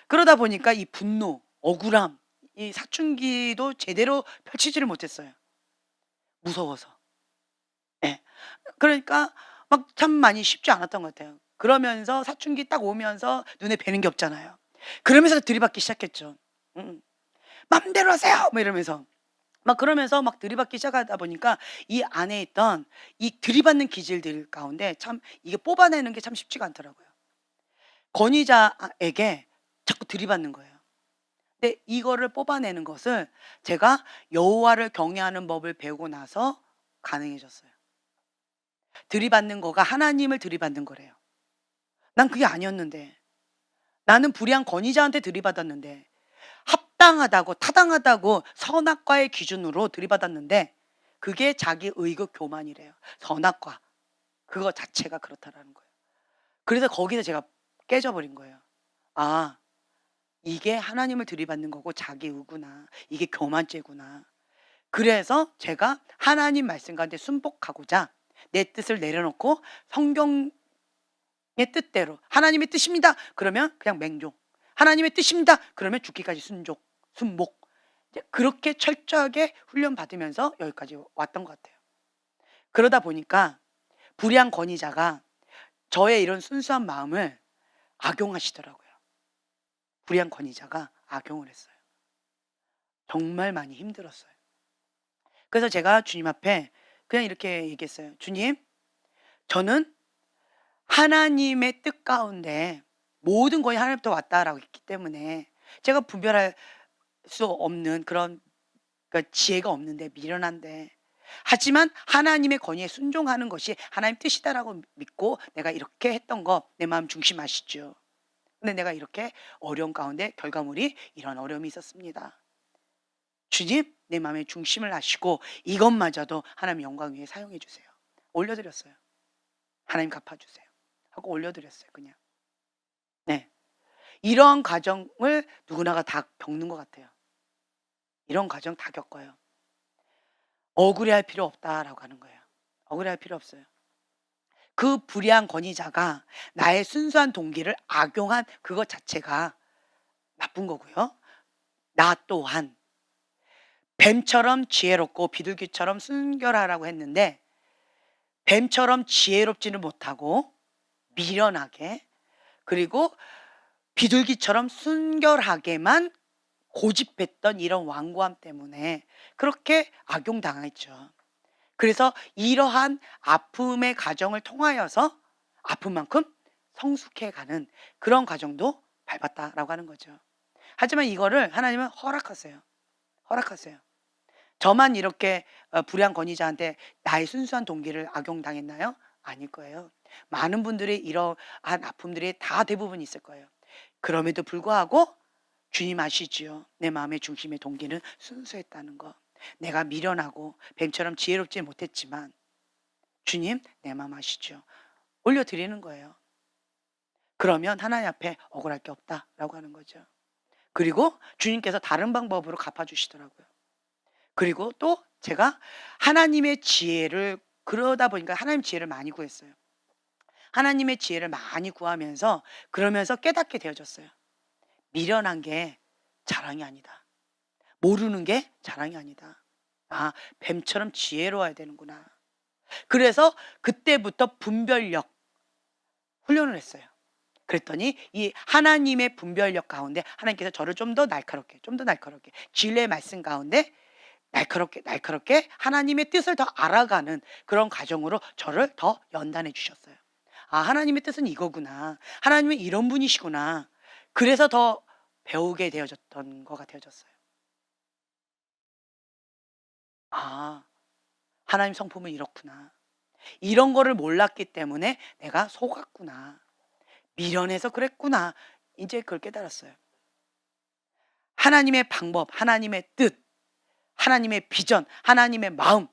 그러다 보니까 이 분노, 억울함, 이 사춘기도 제대로 펼치지를 못했어요. 무서워서. 예. 그러니까 막 참 많이 쉽지 않았던 것 같아요. 그러면서 사춘기 딱 오면서 눈에 뵈는 게 없잖아요. 그러면서 들이받기 시작했죠. 음. "맘대로 하세요." 뭐 이러면서. 막 그러면서 막 들이받기 시작하다 보니까 이 안에 있던 이 들이받는 기질들 가운데 참 이게 뽑아내는 게 참 쉽지가 않더라고요. 권위자에게 자꾸 들이받는 거예요. 근데 이거를 뽑아내는 것을 제가 여호와를 경외하는 법을 배우고 나서 가능해졌어요. 들이받는 거가 하나님을 들이받는 거래요. 난 그게 아니었는데. 나는 불의한 권위자한테 들이받았는데, 합당하다고 타당하다고 선악과의 기준으로 들이받았는데, 그게 자기 의욕 교만이래요. 선악과 그거 자체가 그렇다라는 거예요. 그래서 거기서 제가 깨져버린 거예요. 아, 이게 하나님을 들이받는 거고 자기 의구나. 이게 교만죄구나. 그래서 제가 하나님 말씀 가운데 순복하고자 내 뜻을 내려놓고 성경의 뜻대로, 하나님의 뜻입니다 그러면 그냥 맹종, 하나님의 뜻입니다 그러면 죽기까지 순복, 이제 그렇게 철저하게 훈련 받으면서 여기까지 왔던 것 같아요. 그러다 보니까 불의한 권위자가 저의 이런 순수한 마음을 악용하시더라고요. 불의한 권위자가 악용을 했어요. 정말 많이 힘들었어요. 그래서 제가 주님 앞에 그냥 이렇게 얘기했어요. 주님, 저는 하나님의 뜻 가운데 모든 것이 하나님부터 왔다라고 했기 때문에 제가 분별할 수 없는 그런, 그러니까 지혜가 없는데, 미련한데, 하지만 하나님의 권위에 순종하는 것이 하나님 뜻이다라고 믿고 내가 이렇게 했던 거 내 마음 중심 아시죠? 근데 내가 이렇게 어려운 가운데 결과물이 이런 어려움이 있었습니다. 주님, 내 마음의 중심을 아시고 이것마저도 하나님 영광 위에 사용해 주세요. 올려드렸어요. 하나님 갚아주세요 하고 올려드렸어요. 그냥. 네, 이런 과정을 누구나가 다 겪는 것 같아요. 이런 과정 다 겪어요. 억울해할 필요 없다라고 하는 거예요. 억울해할 필요 없어요. 그 불의한 권위자가 나의 순수한 동기를 악용한 그것 자체가 나쁜 거고요. 나 또한 뱀처럼 지혜롭고 비둘기처럼 순결하라고 했는데, 뱀처럼 지혜롭지는 못하고 미련하게, 그리고 비둘기처럼 순결하게만 고집했던 이런 완고함 때문에 그렇게 악용당했죠. 그래서 이러한 아픔의 과정을 통하여서 아픈 만큼 성숙해가는 그런 과정도 밟았다라고 하는 거죠. 하지만 이거를 하나님은 허락하세요. 허락하세요. 저만 이렇게 불의한 권위자한테 나의 순수한 동기를 악용당했나요? 아닐 거예요. 많은 분들이 이러한 아픔들이 다 대부분 있을 거예요. 그럼에도 불구하고 주님 아시지요. 내 마음의 중심의 동기는 순수했다는 거. 내가 미련하고 뱀처럼 지혜롭지 못했지만 주님 내 마음 아시죠. 올려드리는 거예요. 그러면 하나님 앞에 억울할 게 없다라고 하는 거죠. 그리고 주님께서 다른 방법으로 갚아주시더라고요. 그리고 또 제가 하나님의 지혜를 그러다 보니까 하나님 지혜를 많이 구했어요. 하나님의 지혜를 많이 구하면서 그러면서 깨닫게 되어졌어요. 미련한 게 자랑이 아니다. 모르는 게 자랑이 아니다. 아, 뱀처럼 지혜로워야 되는구나. 그래서 그때부터 분별력 훈련을 했어요. 그랬더니 이 하나님의 분별력 가운데 하나님께서 저를 좀 더 날카롭게, 좀 더 날카롭게 진리의 말씀 가운데 날카롭게, 날카롭게 하나님의 뜻을 더 알아가는 그런 과정으로 저를 더 연단해 주셨어요. 아, 하나님의 뜻은 이거구나. 하나님은 이런 분이시구나. 그래서 더 배우게 되어졌던 거가 되어졌어요. 아, 하나님 성품은 이렇구나. 이런 거를 몰랐기 때문에 내가 속았구나. 미련해서 그랬구나. 이제 그걸 깨달았어요. 하나님의 방법, 하나님의 뜻, 하나님의 비전, 하나님의 마음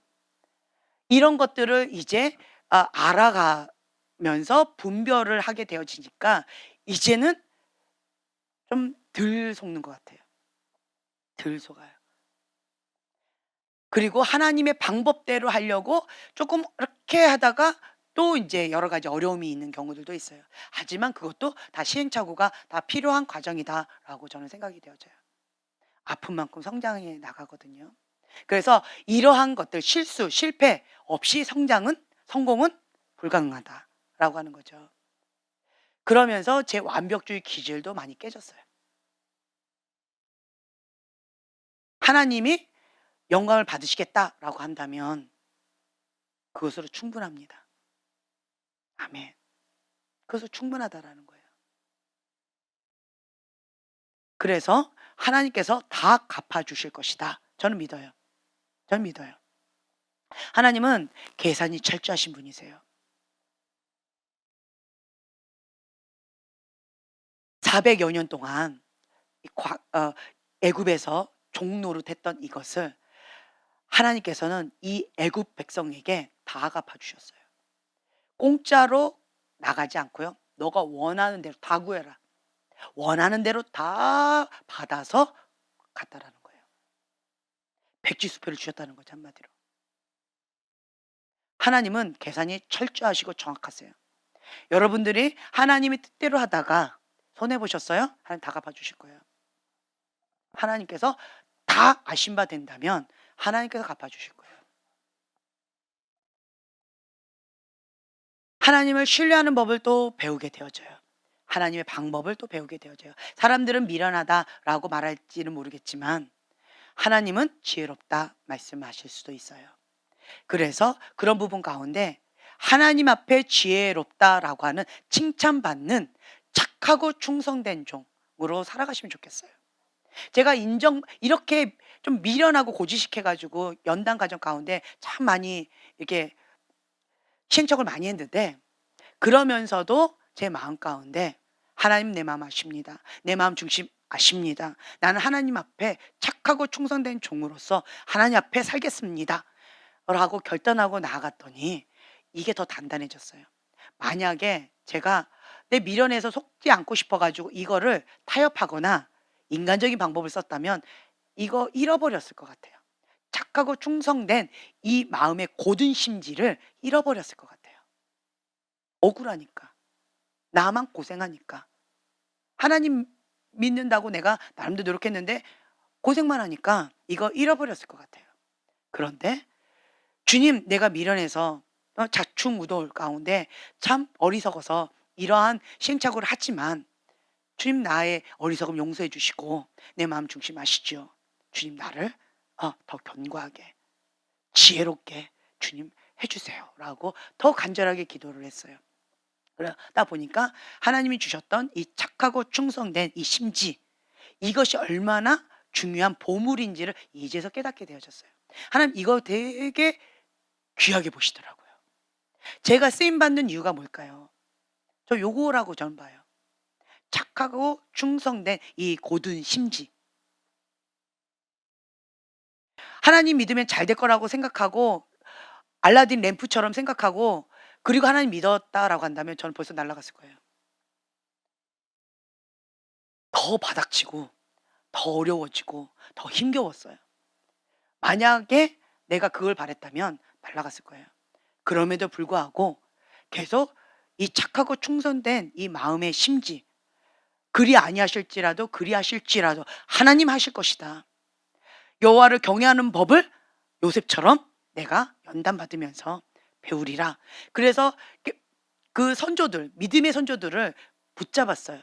이런 것들을 이제 알아가면서 분별을 하게 되어지니까 이제는 좀 덜 속는 것 같아요. 덜 속아요. 그리고 하나님의 방법대로 하려고 조금 이렇게 하다가 또 이제 여러 가지 어려움이 있는 경우들도 있어요. 하지만 그것도 다 시행착오가 다 필요한 과정이다라고 저는 생각이 되어져요. 아픈 만큼 성장해 나가거든요. 그래서 이러한 것들 실수, 실패 없이 성공은 불가능하다라고 하는 거죠. 그러면서 제 완벽주의 기질도 많이 깨졌어요. 하나님이 영광을 받으시겠다라고 한다면 그것으로 충분합니다. 아멘. 그것으로 충분하다라는 거예요. 그래서 하나님께서 다 갚아주실 것이다. 저는 믿어요. 저는 믿어요. 하나님은 계산이 철저하신 분이세요. 400여 년 동안 애굽에서 종노릇했던 이것을 하나님께서는 이 애굽 백성에게 다 갚아주셨어요. 공짜로 나가지 않고요. 너가 원하는 대로 다 구해라. 원하는 대로 다 받아서 갔다라는 거예요. 백지수표를 주셨다는 거죠, 한마디로. 하나님은 계산이 철저하시고 정확하세요. 여러분들이 하나님의 뜻대로 하다가 손해보셨어요? 하나님 다 갚아주실 거예요. 하나님께서 다 아신 바 된다면 하나님께서 갚아주실 거예요. 하나님을 신뢰하는 법을 또 배우게 되어져요. 하나님의 방법을 또 배우게 되어져요. 사람들은 미련하다라고 말할지는 모르겠지만 하나님은 지혜롭다 말씀하실 수도 있어요. 그래서 그런 부분 가운데 하나님 앞에 지혜롭다라고 하는 칭찬받는 착하고 충성된 종으로 살아가시면 좋겠어요. 제가 이렇게 좀 미련하고 고지식해가지고 연단 과정 가운데 참 많이 이렇게 시행착오를 많이 했는데 그러면서도 제 마음 가운데 하나님 내 마음 아십니다. 내 마음 중심 아십니다. 나는 하나님 앞에 착하고 충성된 종으로서 하나님 앞에 살겠습니다. 라고 결단하고 나아갔더니 이게 더 단단해졌어요. 만약에 제가 내 미련에서 속지 않고 싶어가지고 이거를 타협하거나 인간적인 방법을 썼다면 이거 잃어버렸을 것 같아요. 착하고 충성된 이 마음의 고든 심지를 잃어버렸을 것 같아요. 억울하니까. 나만 고생하니까. 하나님 믿는다고 내가 나름대로 노력했는데 고생만 하니까 이거 잃어버렸을 것 같아요. 그런데 주님 내가 미련해서 자충우돌 가운데 참 어리석어서 이러한 시행착오를 하지만 주님 나의 어리석음 용서해 주시고 내 마음 중심 아시죠? 주님 나를 더 견고하게 지혜롭게 주님 해주세요 라고 더 간절하게 기도를 했어요. 그러다 보니까 하나님이 주셨던 이 착하고 충성된 이 심지 이것이 얼마나 중요한 보물인지를 이제서 깨닫게 되어졌어요. 하나님 이거 되게 귀하게 보시더라고요. 제가 쓰임 받는 이유가 뭘까요? 저 요거라고 저는 봐요. 착하고 충성된 이 고든 심지. 하나님 믿으면 잘 될 거라고 생각하고 알라딘 램프처럼 생각하고 그리고 하나님 믿었다라고 한다면 저는 벌써 날아갔을 거예요. 더 바닥치고 더 어려워지고 더 힘겨웠어요. 만약에 내가 그걸 바랬다면 날아갔을 거예요. 그럼에도 불구하고 계속 이 착하고 충성된 이 마음의 심지, 그리 아니하실지라도 그리하실지라도 하나님 하실 것이다. 여호와를 경외하는 법을 요셉처럼 내가 연단받으면서 배우리라. 그래서 그 선조들, 믿음의 선조들을 붙잡았어요.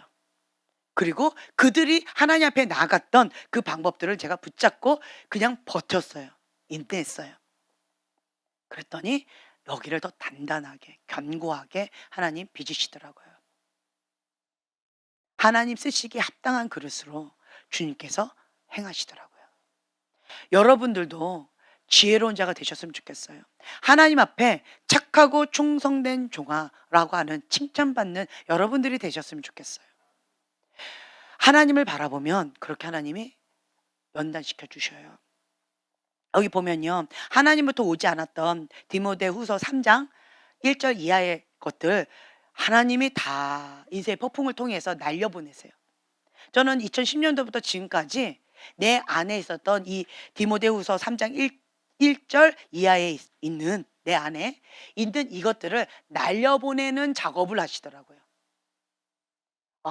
그리고 그들이 하나님 앞에 나갔던 그 방법들을 제가 붙잡고 그냥 버텼어요. 인내했어요. 그랬더니 여기를 더 단단하게 견고하게 하나님 빚으시더라고요. 하나님 쓰시기에 합당한 그릇으로 주님께서 행하시더라고요. 여러분들도 지혜로운 자가 되셨으면 좋겠어요. 하나님 앞에 착하고 충성된 종아라고 하는 칭찬받는 여러분들이 되셨으면 좋겠어요. 하나님을 바라보면 그렇게 하나님이 연단시켜 주셔요. 여기 보면요. 하나님부터 오지 않았던 디모데후서 3장 1절 이하의 것들 하나님이 다 인생의 폭풍을 통해서 날려보내세요. 저는 2010년도부터 지금까지 내 안에 있었던 이 디모데후서 3장 1절 이하에 있는 내 안에 있는 이것들을 날려보내는 작업을 하시더라고요.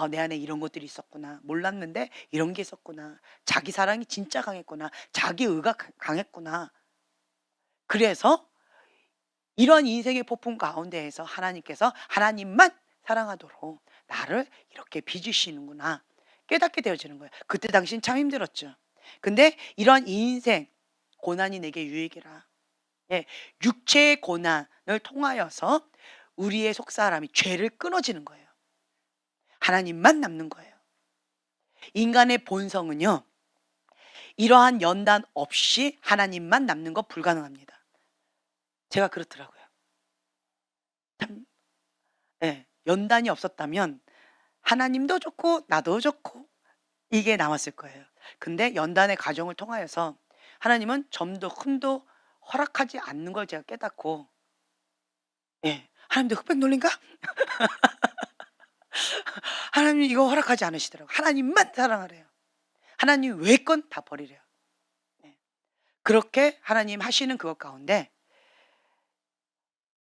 내 안에 이런 것들이 있었구나. 몰랐는데 이런 게 있었구나. 자기 사랑이 진짜 강했구나. 자기 의가 강했구나. 그래서 이런 인생의 폭풍 가운데에서 하나님께서 하나님만 사랑하도록 나를 이렇게 빚으시는구나 깨닫게 되어지는 거예요. 그때 당신 참 힘들었죠. 근데 이런 인생 고난이 내게 유익이라. 예, 육체의 고난을 통하여서 우리의 속사람이 죄를 끊어지는 거예요. 하나님만 남는 거예요. 인간의 본성은요, 이러한 연단 없이 하나님만 남는 거 불가능합니다. 제가 그렇더라고요. 참, 예, 연단이 없었다면 하나님도 좋고 나도 좋고 이게 나왔을 거예요. 근데 연단의 과정을 통하여서 하나님은 점도 흠도 허락하지 않는 걸 제가 깨닫고, 예, 하나님도 흑백 놀린가? 하나님 이거 허락하지 않으시더라고요. 하나님만 사랑하래요. 하나님 외 건 다 버리래요. 네. 그렇게 하나님 하시는 그것 가운데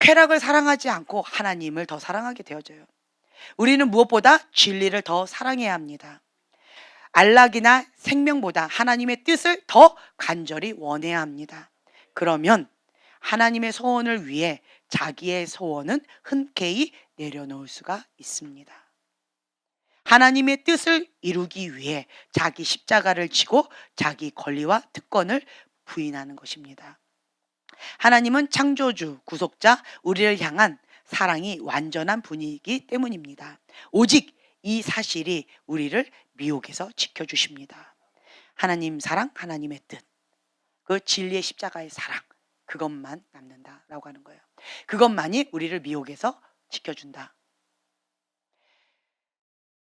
쾌락을 사랑하지 않고 하나님을 더 사랑하게 되어져요. 우리는 무엇보다 진리를 더 사랑해야 합니다. 안락이나 생명보다 하나님의 뜻을 더 간절히 원해야 합니다. 그러면 하나님의 소원을 위해 자기의 소원은 흔쾌히 내려놓을 수가 있습니다. 하나님의 뜻을 이루기 위해 자기 십자가를 지고 자기 권리와 특권을 부인하는 것입니다. 하나님은 창조주, 구속자, 우리를 향한 사랑이 완전한 분이기 때문입니다. 오직 이 사실이 우리를 미혹에서 지켜주십니다. 하나님 사랑, 하나님의 뜻, 그 진리의 십자가의 사랑, 그것만 남는다라고 하는 거예요. 그것만이 우리를 미혹에서 지켜준다.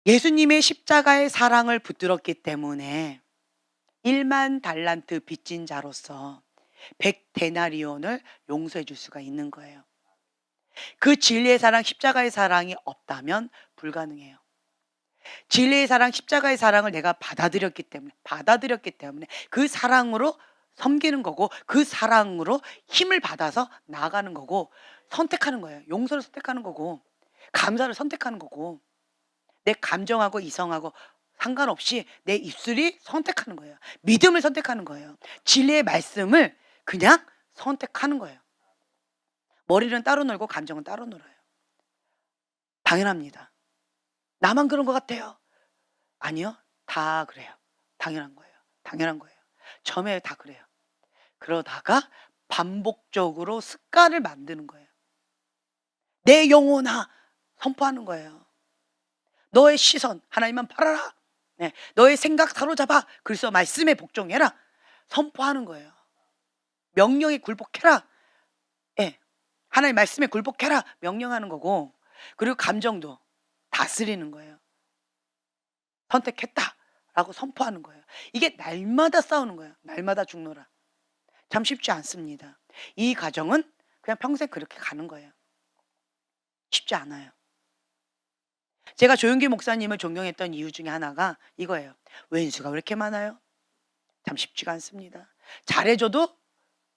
예수님의 십자가의 사랑을 붙들었기 때문에 1만 달란트 빚진 자로서 100데나리온을 용서해 줄 수가 있는 거예요. 그 진리의 사랑, 십자가의 사랑이 없다면 불가능해요. 진리의 사랑, 십자가의 사랑을 내가 받아들였기 때문에 그 사랑으로 섬기는 거고 그 사랑으로 힘을 받아서 나아가는 거고 선택하는 거예요. 용서를 선택하는 거고 감사를 선택하는 거고 내 감정하고 이성하고 상관없이 내 입술이 선택하는 거예요. 믿음을 선택하는 거예요. 진리의 말씀을 그냥 선택하는 거예요. 머리는 따로 놀고 감정은 따로 놀아요. 당연합니다. 나만 그런 것 같아요. 아니요. 다 그래요. 당연한 거예요. 당연한 거예요. 처음에 다 그래요. 그러다가 반복적으로 습관을 만드는 거예요. 내 영혼아 선포하는 거예요. 너의 시선 하나님만 바라라. 네, 너의 생각 사로잡아. 그래서 말씀에 복종해라. 선포하는 거예요. 명령에 굴복해라. 예. 하나님 말씀에 굴복해라 명령하는 거고, 그리고 감정도 다스리는 거예요. 선택했다라고 선포하는 거예요. 이게 날마다 싸우는 거예요. 날마다 죽노라. 참 쉽지 않습니다. 이 과정은 그냥 평생 그렇게 가는 거예요. 쉽지 않아요. 제가 조용기 목사님을 존경했던 이유 중에 하나가 이거예요. 왼수가 왜 이렇게 많아요? 참 쉽지가 않습니다. 잘해줘도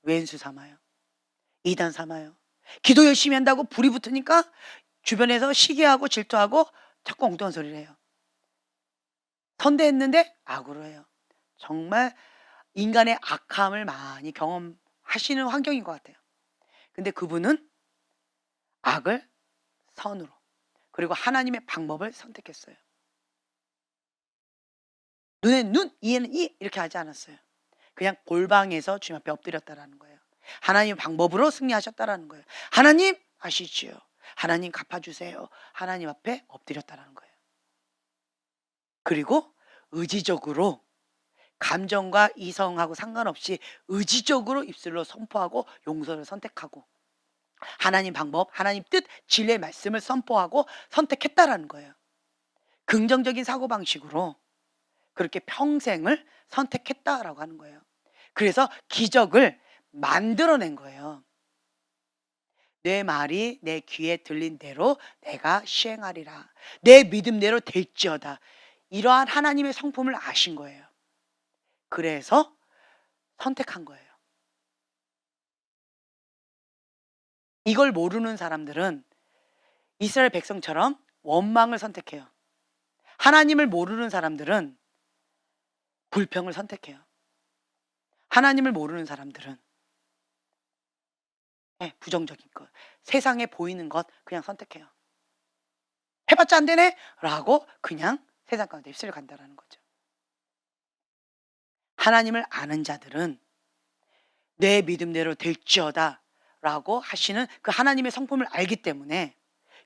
왼수 삼아요. 이단 삼아요. 기도 열심히 한다고 불이 붙으니까 주변에서 시기하고 질투하고 자꾸 엉뚱한 소리를 해요. 선대했는데 악으로 해요. 정말 인간의 악함을 많이 경험하시는 환경인 것 같아요. 근데 그분은 악을 선으로, 그리고 하나님의 방법을 선택했어요. 눈에 눈, 이에는 이 이렇게 하지 않았어요. 그냥 골방에서 주님 앞에 엎드렸다라는 거예요. 하나님 방법으로 승리하셨다라는 거예요. 하나님 아시지요. 하나님 갚아주세요. 하나님 앞에 엎드렸다라는 거예요. 그리고 의지적으로, 감정과 이성하고 상관없이 의지적으로 입술로 선포하고 용서를 선택하고 하나님 방법, 하나님 뜻, 진리의 말씀을 선포하고 선택했다라는 거예요. 긍정적인 사고방식으로 그렇게 평생을 선택했다라고 하는 거예요. 그래서 기적을 만들어낸 거예요. 내 말이 내 귀에 들린 대로 내가 시행하리라. 내 믿음대로 될지어다. 이러한 하나님의 성품을 아신 거예요. 그래서 선택한 거예요. 이걸 모르는 사람들은 이스라엘 백성처럼 원망을 선택해요. 하나님을 모르는 사람들은 불평을 선택해요. 하나님을 모르는 사람들은 부정적인 것, 세상에 보이는 것 그냥 선택해요. 해봤자 안 되네? 라고 그냥 세상 가운데 입술을 간다라는 거죠. 하나님을 아는 자들은 내 믿음대로 될지어다 라고 하시는 그 하나님의 성품을 알기 때문에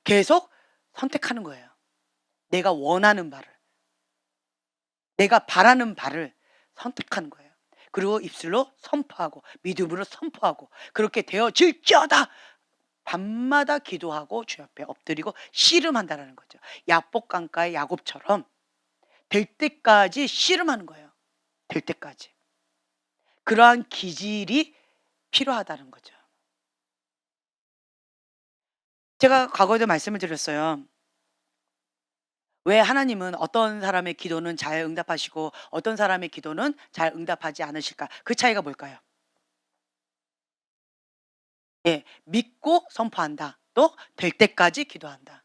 계속 선택하는 거예요. 내가 원하는 바를, 내가 바라는 바를 선택하는 거예요. 그리고 입술로 선포하고 믿음으로 선포하고 그렇게 되어질지어다. 밤마다 기도하고 주 앞에 엎드리고 씨름한다라는 거죠. 야복강가의 야곱처럼 될 때까지 씨름하는 거예요. 될 때까지. 그러한 기질이 필요하다는 거죠. 제가 과거에도 말씀을 드렸어요. 왜 하나님은 어떤 사람의 기도는 잘 응답하시고 어떤 사람의 기도는 잘 응답하지 않으실까? 그 차이가 뭘까요? 믿고 선포한다. 또 될 때까지 기도한다.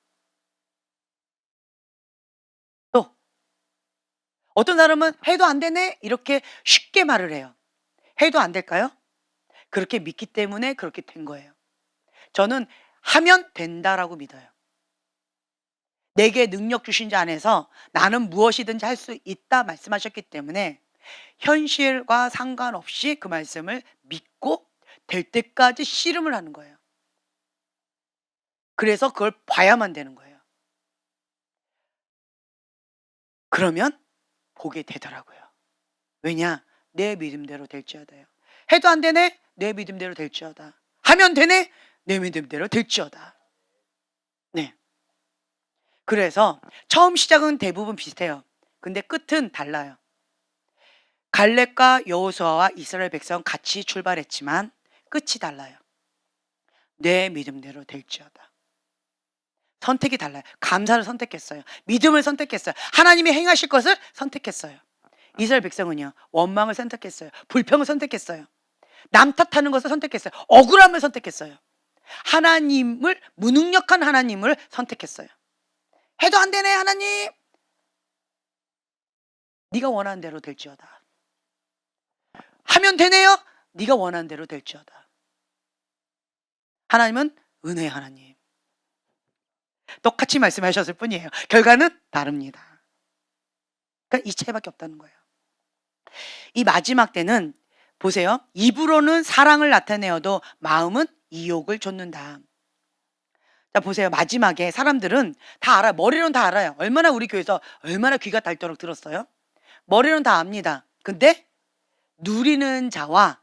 또 어떤 사람은 해도 안 되네 이렇게 쉽게 말을 해요. 해도 안 될까요? 그렇게 믿기 때문에 그렇게 된 거예요. 저는 하면 된다라고 믿어요. 내게 능력 주신 자 안에서 나는 무엇이든지 할 수 있다 말씀하셨기 때문에 현실과 상관없이 그 말씀을 믿고 될 때까지 씨름을 하는 거예요. 그래서 그걸 봐야만 되는 거예요. 그러면 보게 되더라고요. 왜냐? 내 믿음대로 될지어다요. 해도 안 되네? 내 믿음대로 될지어다. 하면 되네? 내 믿음대로 될지어다. 네. 그래서 처음 시작은 대부분 비슷해요. 근데 끝은 달라요. 갈렙과 여호수아와 이스라엘 백성 같이 출발했지만 끝이 달라요. 내 믿음대로 될지어다. 선택이 달라요. 감사를 선택했어요. 믿음을 선택했어요. 하나님이 행하실 것을 선택했어요. 이스라엘 백성은요, 원망을 선택했어요. 불평을 선택했어요. 남 탓하는 것을 선택했어요. 억울함을 선택했어요. 하나님을, 무능력한 하나님을 선택했어요. 해도 안 되네 하나님. 네가 원하는 대로 될지어다. 하면 되네요. 네가 원하는 대로 될지어다. 하나님은 은혜의 하나님. 똑같이 말씀하셨을 뿐이에요. 결과는 다릅니다. 그러니까 이 차이밖에 없다는 거예요. 이 마지막 때는 보세요. 입으로는 사랑을 나타내어도 마음은 이욕을 좇는다. 자, 보세요. 마지막에 사람들은 다 알아요. 머리로는 다 알아요. 얼마나 우리 교회에서 얼마나 귀가 닳도록 들었어요. 머리로는 다 압니다. 근데 누리는 자와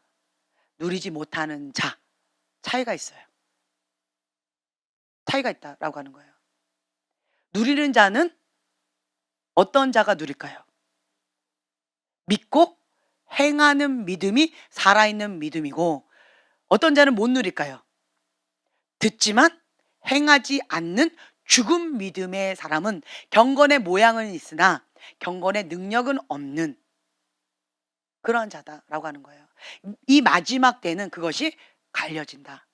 누리지 못하는 자 차이가 있어요. 차이가 있다라고 하는 거예요. 누리는 자는 어떤 자가 누릴까요? 믿고 행하는 믿음이 살아있는 믿음이고, 어떤 자는 못 누릴까요? 듣지만 행하지 않는 죽은 믿음의 사람은 경건의 모양은 있으나 경건의 능력은 없는 그러한 자다라고 하는 거예요. 이 마지막 때는 그것이 갈려진다.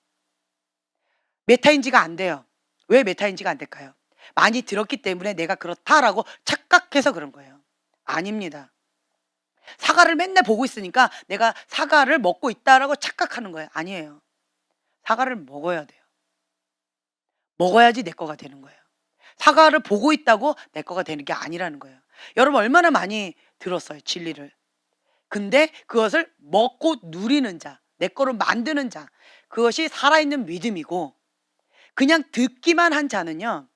메타인지가 안 돼요. 왜 메타인지가 안 될까요? 많이 들었기 때문에 내가 그렇다라고 착각해서 그런 거예요. 아닙니다. 사과를 맨날 보고 있으니까 내가 사과를 먹고 있다라고 착각하는 거예요. 아니에요. 사과를 먹어야 돼요. 먹어야지 내 거가 되는 거예요. 사과를 보고 있다고 내 거가 되는 게 아니라는 거예요. 여러분 얼마나 많이 들었어요, 진리를. 근데 그것을 먹고 누리는 자, 내 거로 만드는 자, 그것이 살아있는 믿음이고, 그냥 듣기만 한 자는요,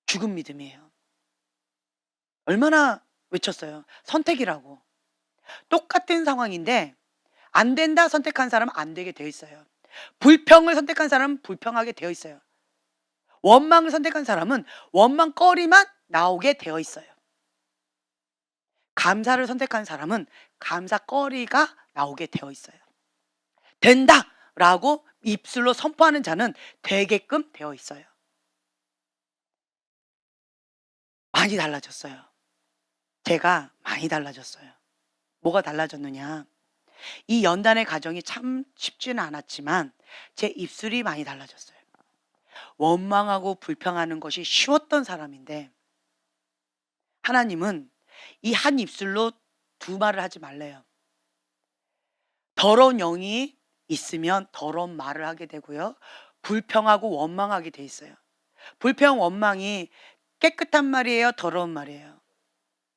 죽은 믿음이에요. 얼마나 외쳤어요. 선택이라고. 똑같은 상황인데 안 된다 선택한 사람은 안 되게 되어 있어요. 불평을 선택한 사람은 불평하게 되어 있어요. 원망을 선택한 사람은 원망거리만 나오게 되어 있어요. 감사를 선택한 사람은 감사거리가 나오게 되어 있어요. 된다라고 입술로 선포하는 자는 되게끔 되어 있어요. 많이 달라졌어요. 제가 많이 달라졌어요. 뭐가 달라졌느냐? 이 연단의 과정이 참 쉽지는 않았지만 제 입술이 많이 달라졌어요. 원망하고 불평하는 것이 쉬웠던 사람인데, 하나님은 이 한 입술로 두 말을 하지 말래요. 더러운 영이 있으면 더러운 말을 하게 되고요, 불평하고 원망하게 돼 있어요. 불평 원망이 깨끗한 말이에요, 더러운 말이에요?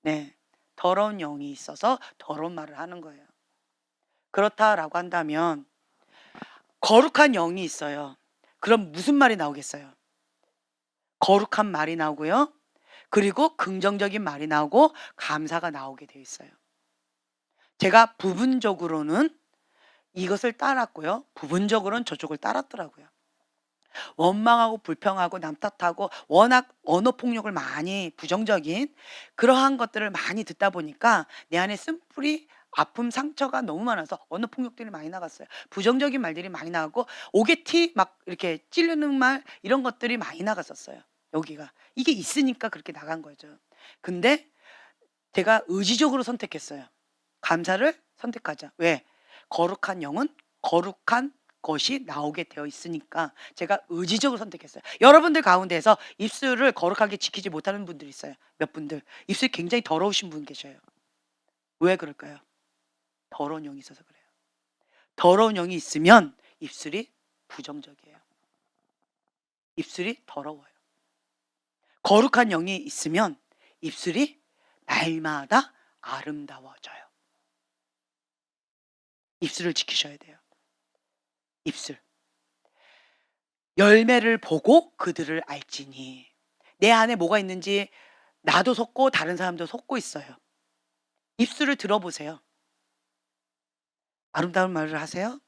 네, 더러운 영이 있어서 더러운 말을 하는 거예요. 그렇다라고 한다면 거룩한 영이 있어요. 그럼 무슨 말이 나오겠어요? 거룩한 말이 나오고요, 그리고 긍정적인 말이 나오고 감사가 나오게 되어 있어요. 제가 부분적으로는 이것을 따랐고요, 부분적으로는 저쪽을 따랐더라고요. 원망하고 불평하고 남 탓하고 워낙 언어폭력을 많이, 부정적인 그러한 것들을 많이 듣다 보니까 내 안에 쓴뿌리 아픔 상처가 너무 많아서 언어폭력들이 많이 나갔어요. 부정적인 말들이 많이 나가고 오게티 막 이렇게 찌르는 말, 이런 것들이 많이 나갔었어요. 여기가 이게 있으니까 그렇게 나간 거죠. 근데 제가 의지적으로 선택했어요. 감사를 선택하자. 왜? 거룩한 영은 거룩한 것이 나오게 되어 있으니까 제가 의지적으로 선택했어요. 여러분들 가운데서 입술을 거룩하게 지키지 못하는 분들이 있어요. 몇 분들 입술이 굉장히 더러우신 분 계셔요. 왜 그럴까요? 더러운 영이 있어서 그래요. 더러운 영이 있으면 입술이 부정적이에요. 입술이 더러워요. 거룩한 영이 있으면 입술이 날마다 아름다워져요. 입술을 지키셔야 돼요. 입술. 열매를 보고 그들을 알지니. 내 안에 뭐가 있는지 나도 속고 다른 사람도 속고 있어요. 입술을 들어보세요. 아름다운 말을 하세요?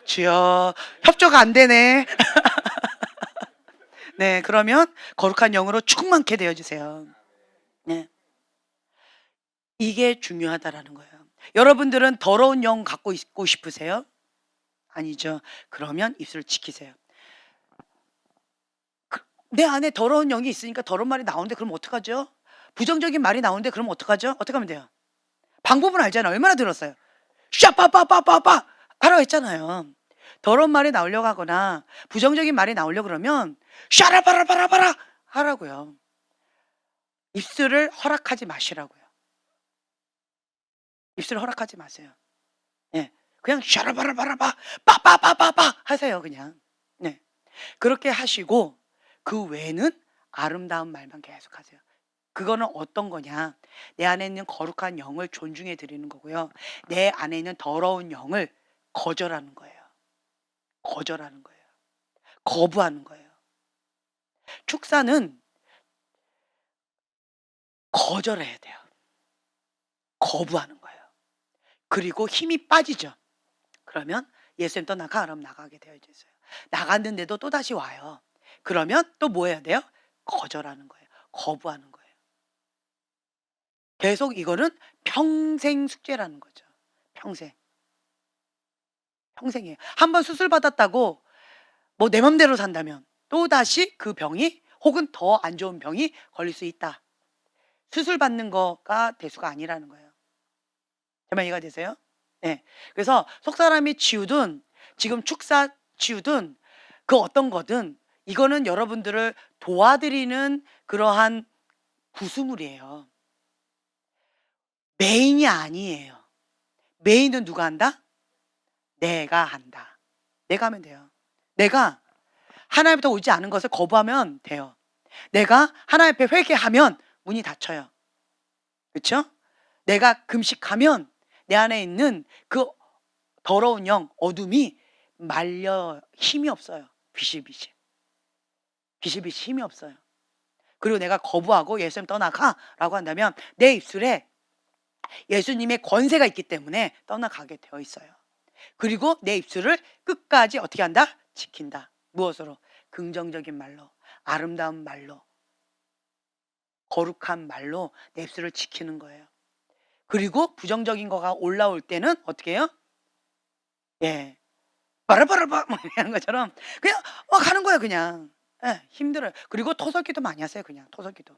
주여, 협조가 안 되네. 네, 그러면 거룩한 영으로 충만케 되어 주세요. 네. 이게 중요하다라는 거예요. 여러분들은 더러운 영 갖고 있고 싶으세요? 아니죠. 그러면 입술을 지키세요. 내 안에 더러운 영이 있으니까 더러운 말이 나오는데 그럼 어떡하죠? 부정적인 말이 나오는데 그럼 어떡하죠? 어떻게 하면 돼요? 방법은 알잖아요. 얼마나 들었어요? 샤빠빠빠빠빠 하라고 했잖아요. 더러운 말이 나오려고 하거나 부정적인 말이 나오려고 그러면 샤라바라바라바라 하라고요. 입술을 허락하지 마시라고요. 입술을 허락하지 마세요. 네. 그냥 샤라바라바라바 빠빠빠빠빠 하세요, 그냥. 네. 그렇게 하시고 그 외에는 아름다운 말만 계속하세요. 그거는 어떤 거냐? 내 안에 있는 거룩한 영을 존중해 드리는 거고요. 내 안에 있는 더러운 영을 거절하는 거예요. 거절하는 거예요. 거부하는 거예요. 축사는 거절해야 돼요. 거부하는 거예요. 그리고 힘이 빠지죠. 그러면 예수님 떠나가 그럼 나가게 되어 있어요. 나갔는데도 또다시 와요. 그러면 또 뭐 해야 돼요? 거절하는 거예요. 거부하는 거예요. 계속 이거는 평생 숙제라는 거죠. 평생. 평생이에요. 한 번 수술 받았다고 뭐 내 맘대로 산다면 또다시 그 병이 혹은 더 안 좋은 병이 걸릴 수 있다. 수술 받는 거가 대수가 아니라는 거예요. 제 말 이해가 되세요? 네. 그래서 속 사람이 치우든 지금 축사 치우든 그 어떤 거든 이거는 여러분들을 도와드리는 그러한 구슬물이에요. 메인이 아니에요. 메인은 누가 한다? 내가 한다. 내가 하면 돼요. 내가 하나님부터 오지 않은 것을 거부하면 돼요. 내가 하나님 앞에 회개하면 문이 닫혀요. 그렇죠? 내가 금식하면 내 안에 있는 그 더러운 영, 어둠이 말려 힘이 없어요. 비실비실. 비실비실 힘이 없어요. 그리고 내가 거부하고 예수님 떠나가라고 한다면 내 입술에 예수님의 권세가 있기 때문에 떠나가게 되어 있어요. 그리고 내 입술을 끝까지 어떻게 한다? 지킨다. 무엇으로? 긍정적인 말로, 아름다운 말로, 거룩한 말로 내 입술을 지키는 거예요. 그리고 부정적인 거가 올라올 때는 어떻게 해요? 예. 바라바라바 뭐 이런 것처럼 그냥 가는 거예요 그냥. 예, 힘들어요. 그리고 토설기도 많이 하세요 그냥 토설기도.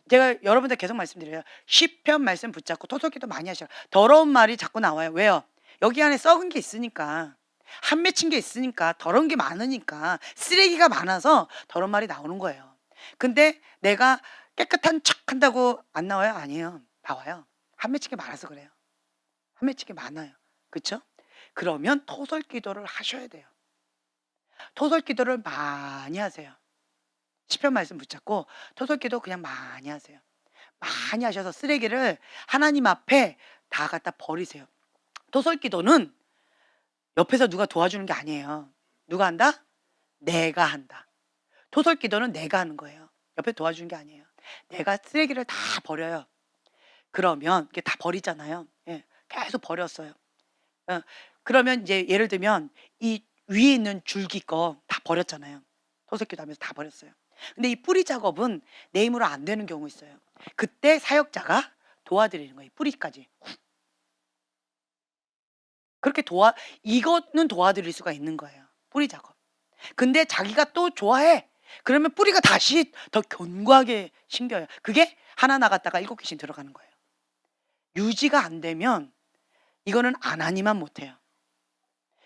제가 여러분들 계속 말씀드려요. 시편 말씀 붙잡고 토설기도 많이 하셔요. 더러운 말이 자꾸 나와요. 왜요? 여기 안에 썩은 게 있으니까. 한 맺힌 게 있으니까 더러운 게 많으니까 쓰레기가 많아서 더러운 말이 나오는 거예요. 근데 내가 깨끗한 척 한다고 안 나와요? 아니에요. 나와요. 한 맺힌 게 많아서 그래요. 한 맺힌 게 많아요. 그렇죠? 그러면 토설 기도를 하셔야 돼요. 토설 기도를 많이 하세요. 시편 말씀 붙잡고 토설 기도 그냥 많이 하세요. 많이 하셔서 쓰레기를 하나님 앞에 다 갖다 버리세요. 토설 기도는 옆에서 누가 도와주는 게 아니에요. 누가 한다? 내가 한다. 토설 기도는 내가 하는 거예요. 옆에 도와주는 게 아니에요. 내가 쓰레기를 다 버려요. 그러면 이게 다 버리잖아요. 예, 계속 버렸어요. 어, 그러면 이제 예를 들면 이 위에 있는 줄기 거 다 버렸잖아요. 토설기도 하면서 다 버렸어요. 근데 이 뿌리 작업은 내 힘으로 안 되는 경우 있어요. 그때 사역자가 도와드리는 거예요. 뿌리까지. 그렇게 이거는 도와드릴 수가 있는 거예요. 뿌리 작업. 근데 자기가 또 좋아해. 그러면 뿌리가 다시 더 견고하게 심겨요. 그게 하나 나갔다가 7개씩 들어가는 거예요. 유지가 안 되면 이거는 안 하니만 못해요.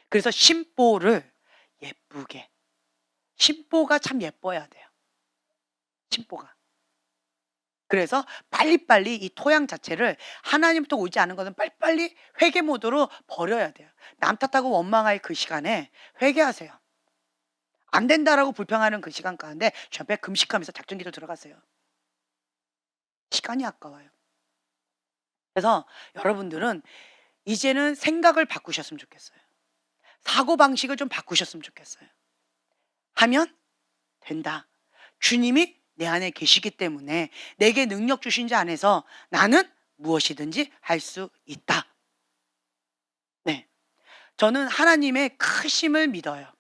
그래서 심보를 예쁘게. 심보가 참 예뻐야 돼요. 심보가. 그래서 빨리빨리 이 토양 자체를 하나님부터 오지 않은 것은 빨리빨리 회개 모드로 버려야 돼요. 남 탓하고 원망할 그 시간에 회개하세요. 안 된다라고 불평하는 그 시간 가운데 저 옆에 금식하면서 작전기도 들어가세요. 시간이 아까워요. 그래서 여러분들은 이제는 생각을 바꾸셨으면 좋겠어요. 사고방식을 좀 바꾸셨으면 좋겠어요. 하면 된다. 주님이 내 안에 계시기 때문에 내게 능력 주신 자 안에서 나는 무엇이든지 할 수 있다. 네. 저는 하나님의 크심을 믿어요.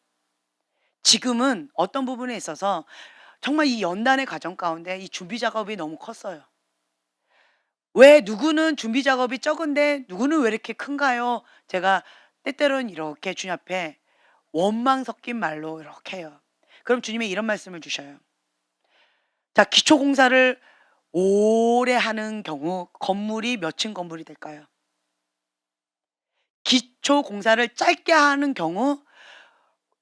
지금은 어떤 부분에 있어서 정말 이 연단의 과정 가운데 이 준비 작업이 너무 컸어요. 왜 누구는 준비 작업이 적은데 누구는 왜 이렇게 큰가요? 제가 때때로는 이렇게 주님 앞에 원망 섞인 말로 이렇게 해요. 그럼 주님이 이런 말씀을 주셔요. 자, 기초 공사를 오래 하는 경우 건물이 몇 층 건물이 될까요? 기초 공사를 짧게 하는 경우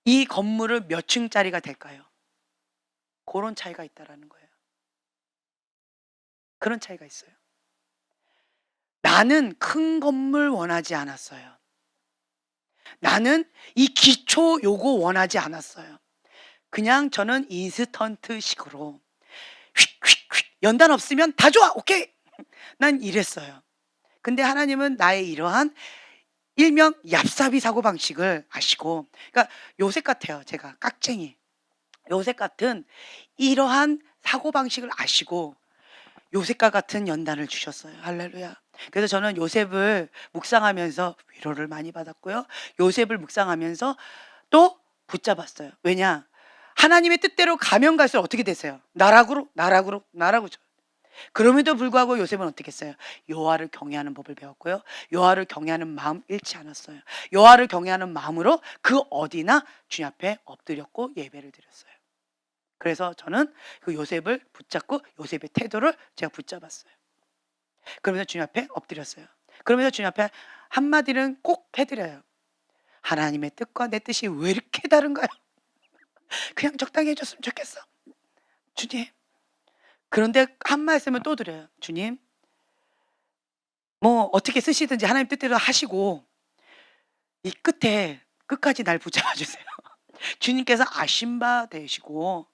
이 건물을 몇 층짜리가 될까요? 그런 차이가 있다라는 거예요. 그런 차이가 있어요. 나는 큰 건물 원하지 않았어요. 나는 이 기초 요거 원하지 않았어요. 그냥 저는 인스턴트식으로 휙휙휙 연단 없으면 다 좋아 오케이 난 이랬어요. 근데 하나님은 나의 이러한 일명 얍삽이 사고방식을 아시고, 그러니까 요셉 같아요. 제가 깍쟁이 요셉 같은 이러한 사고방식을 아시고 요셉과 같은 연단을 주셨어요. 할렐루야. 그래서 저는 요셉을 묵상하면서 위로를 많이 받았고요. 요셉을 묵상하면서 또 붙잡았어요. 왜냐? 하나님의 뜻대로 가면 갈수록 어떻게 되세요? 나락으로. 그럼에도 불구하고 요셉은 어떻게 했어요? 여호와를 경외하는 법을 배웠고요. 여호와를 경외하는 마음 잃지 않았어요. 여호와를 경외하는 마음으로 그 어디나 주님 앞에 엎드렸고 예배를 드렸어요. 그래서 저는 그 요셉을 붙잡고 요셉의 태도를 제가 붙잡았어요. 그러면서 주님 앞에 엎드렸어요. 그러면서 주님 앞에 한마디는 꼭 해드려요. 하나님의 뜻과 내 뜻이 왜 이렇게 다른가요? 그냥 적당히 해줬으면 좋겠어. 주님. 그런데 한 말씀을 또 드려요. 주님, 뭐 어떻게 쓰시든지 하나님 뜻대로 하시고 이 끝까지 날 붙잡아 주세요. 주님께서 아신 바 되시고,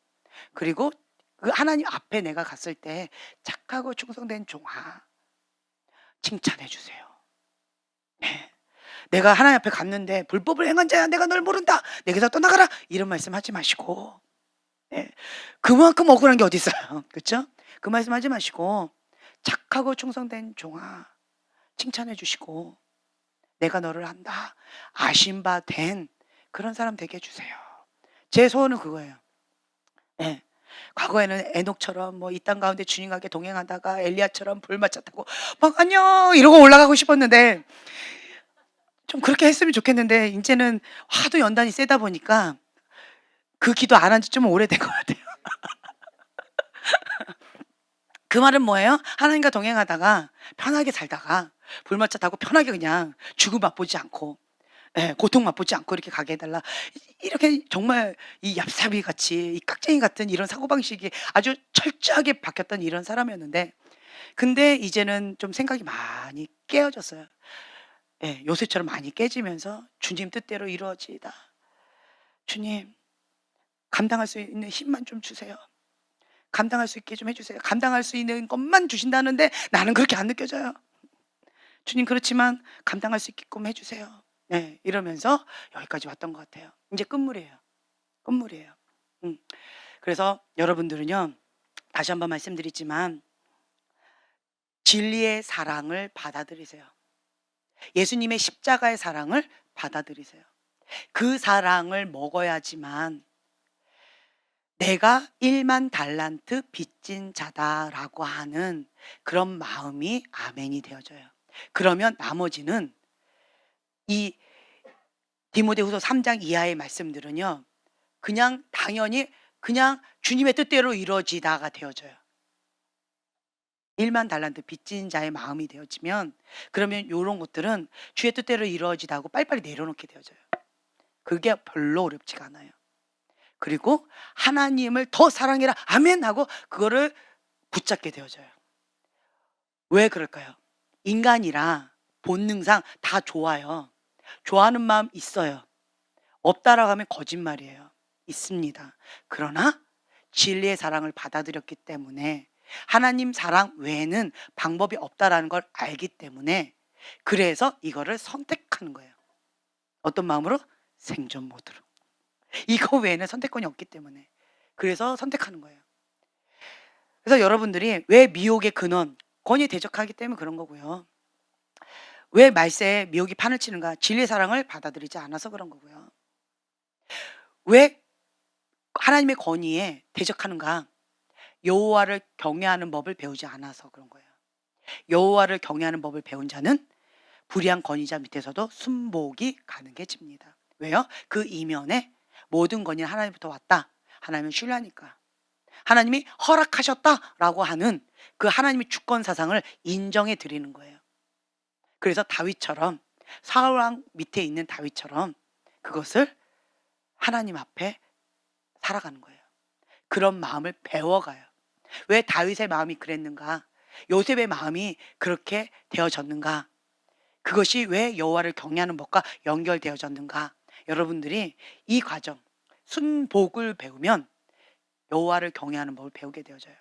그리고 그 하나님 앞에 내가 갔을 때 착하고 충성된 종아 칭찬해 주세요. 네. 내가 하나님 앞에 갔는데 불법을 행한 자야 내가 널 모른다. 내게서 떠나가라. 이런 말씀하지 마시고, 네. 그만큼 억울한 게 어디 있어요. 그렇죠? 그 말씀하지 마시고 착하고 충성된 종아 칭찬해 주시고 내가 너를 안다. 아신 바 된 그런 사람 되게 해 주세요. 제 소원은 그거예요. 예. 과거에는 에녹처럼 뭐 이 땅 가운데 주님과 함께 동행하다가 엘리야처럼 불마차 타고 막 안녕 이러고 올라가고 싶었는데, 좀 그렇게 했으면 좋겠는데 인제는 하도 연단이 세다 보니까 그 기도 안 한 지 좀 오래된 것 같아요. 그 말은 뭐예요? 하나님과 동행하다가 편하게 살다가 불마차 타고 편하게 그냥 죽음 맛보지 않고, 예, 고통 맛보지 않고 이렇게 가게 해달라. 이렇게 정말 이 얍삽이 같이 이 깍쟁이 같은 이런 사고방식이 아주 철저하게 바뀌었던 이런 사람이었는데, 근데 이제는 좀 생각이 많이 깨어졌어요. 예, 요새처럼 많이 깨지면서 주님 뜻대로 이루어지이다. 주님, 감당할 수 있는 힘만 좀 주세요. 감당할 수 있게 좀 해주세요. 감당할 수 있는 것만 주신다는데 나는 그렇게 안 느껴져요. 주님, 그렇지만 감당할 수 있게끔 해주세요. 네, 이러면서 여기까지 왔던 것 같아요. 이제 끝물이에요. 끝물이에요. 음. 그래서 여러분들은요, 다시 한번 말씀드리지만 진리의 사랑을 받아들이세요. 예수님의 십자가의 사랑을 받아들이세요. 그 사랑을 먹어야지만 내가 1만 달란트 빚진 자다라고 하는 그런 마음이 아멘이 되어져요. 그러면 나머지는 이 디모데후서 3장 이하의 말씀들은요, 그냥 당연히 그냥 주님의 뜻대로 이루어지다가 되어져요. 1만 달란트 빚진 자의 마음이 되어지면, 그러면 요런 것들은 주의 뜻대로 이루어지다고 빨리빨리 내려놓게 되어져요. 그게 별로 어렵지가 않아요. 그리고 하나님을 더 사랑해라 아멘 하고 그거를 붙잡게 되어져요. 왜 그럴까요? 인간이라 본능상 다 좋아요. 좋아하는 마음 있어요. 없다라고 하면 거짓말이에요. 있습니다. 그러나 진리의 사랑을 받아들였기 때문에 하나님 사랑 외에는 방법이 없다라는 걸 알기 때문에, 그래서 이거를 선택하는 거예요. 어떤 마음으로? 생존 모드로. 이거 외에는 선택권이 없기 때문에 그래서 선택하는 거예요. 그래서 여러분들이 왜 미혹의 근원, 권위 대적하기 때문에 그런 거고요. 왜 말세에 미혹이 판을 치는가? 진리의 사랑을 받아들이지 않아서 그런 거고요. 왜 하나님의 권위에 대적하는가? 여호와를 경외하는 법을 배우지 않아서 그런 거예요. 여호와를 경외하는 법을 배운 자는 불의한 권위자 밑에서도 순복이 가능해집니다. 왜요? 그 이면에 모든 권위는 하나님부터 왔다. 하나님을 신뢰하니까. 하나님이 허락하셨다라고 하는 그 하나님의 주권 사상을 인정해 드리는 거예요. 그래서 다윗처럼, 사울 왕 밑에 있는 다윗처럼 그것을 하나님 앞에 살아가는 거예요. 그런 마음을 배워가요. 왜 다윗의 마음이 그랬는가? 요셉의 마음이 그렇게 되어졌는가? 그것이 왜 여호와를 경외하는 법과 연결되어졌는가? 여러분들이 이 과정, 순복을 배우면 여호와를 경외하는 법을 배우게 되어져요.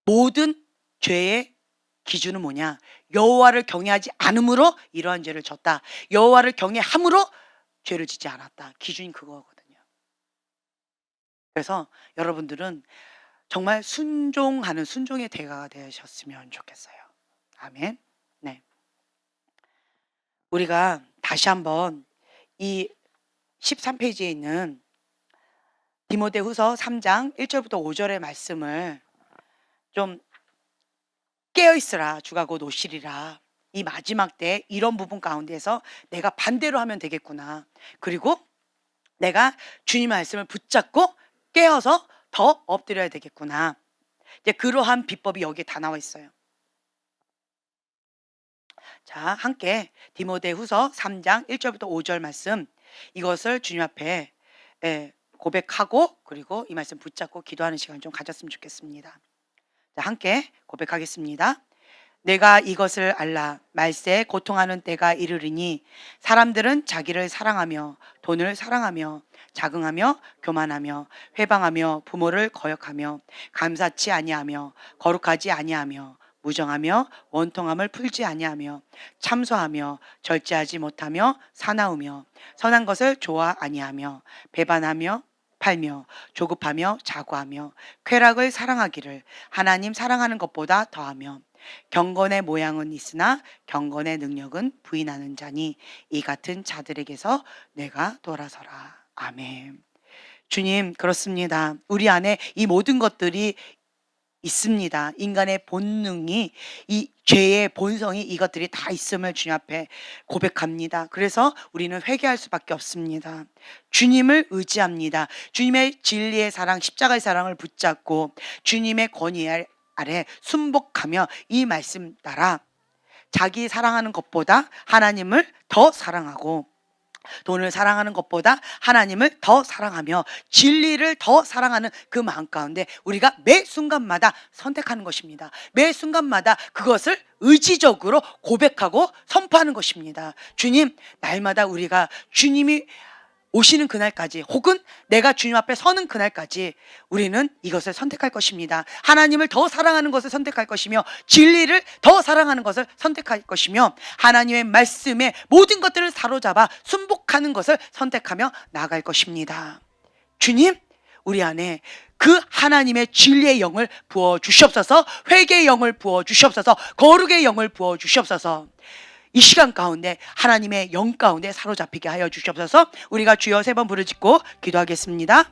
모든 죄의 기준은 뭐냐? 여호와를 경외하지 않음으로 이러한 죄를 졌다. 여호와를 경외함으로 죄를 짓지 않았다. 기준이 그거거든요. 그래서 여러분들은 정말 순종하는 순종의 대가가 되셨으면 좋겠어요. 아멘. 네. 우리가 다시 한번 이 13페이지에 있는 디모데후서 3장 1절부터 5절의 말씀을 좀 깨어있으라 주가 곧 오시리라. 이 마지막 때 이런 부분 가운데서 내가 반대로 하면 되겠구나. 그리고 내가 주님의 말씀을 붙잡고 깨어서 더 엎드려야 되겠구나. 이제 그러한 비법이 여기에 다 나와 있어요. 자, 함께 디모데후서 3장 1절부터 5절 말씀, 이것을 주님 앞에 고백하고 그리고 이 말씀 붙잡고 기도하는 시간 좀 가졌으면 좋겠습니다. 자, 함께 고백하겠습니다. 내가 이것을 알라. 말세에 고통하는 때가 이르리니 사람들은 자기를 사랑하며 돈을 사랑하며 자긍하며 교만하며 회방하며 부모를 거역하며 감사치 아니하며 거룩하지 아니하며 무정하며 원통함을 풀지 아니하며 참소하며 절제하지 못하며 사나우며 선한 것을 좋아 아니하며 배반하며 팔며 조급하며 자고하며 쾌락을 사랑하기를 하나님 사랑하는 것보다 더하며 경건의 모양은 있으나 경건의 능력은 부인하는 자니 이 같은 자들에게서 내가 돌아서라. 아멘. 주님, 그렇습니다. 우리 안에 이 모든 것들이 있습니다. 인간의 본능이, 이 죄의 본성이, 이것들이 다 있음을 주님 앞에 고백합니다. 그래서 우리는 회개할 수밖에 없습니다. 주님을 의지합니다. 주님의 진리의 사랑, 십자가의 사랑을 붙잡고 주님의 권위 아래 순복하며 이 말씀 따라 자기 사랑하는 것보다 하나님을 더 사랑하고 돈을 사랑하는 것보다 하나님을 더 사랑하며 진리를 더 사랑하는 그 마음 가운데 우리가 매 순간마다 선택하는 것입니다. 매 순간마다 그것을 의지적으로 고백하고 선포하는 것입니다. 주님, 날마다 우리가 주님이 오시는 그날까지 혹은 내가 주님 앞에 서는 그날까지 우리는 이것을 선택할 것입니다. 하나님을 더 사랑하는 것을 선택할 것이며 진리를 더 사랑하는 것을 선택할 것이며 하나님의 말씀에 모든 것들을 사로잡아 순복하는 것을 선택하며 나아갈 것입니다. 주님, 우리 안에 그 하나님의 진리의 영을 부어주시옵소서. 회개의 영을 부어주시옵소서. 거룩의 영을 부어주시옵소서. 이 시간 가운데 하나님의 영 가운데 사로잡히게 하여 주시옵소서. 우리가 주여 3번 부르짖고 기도하겠습니다.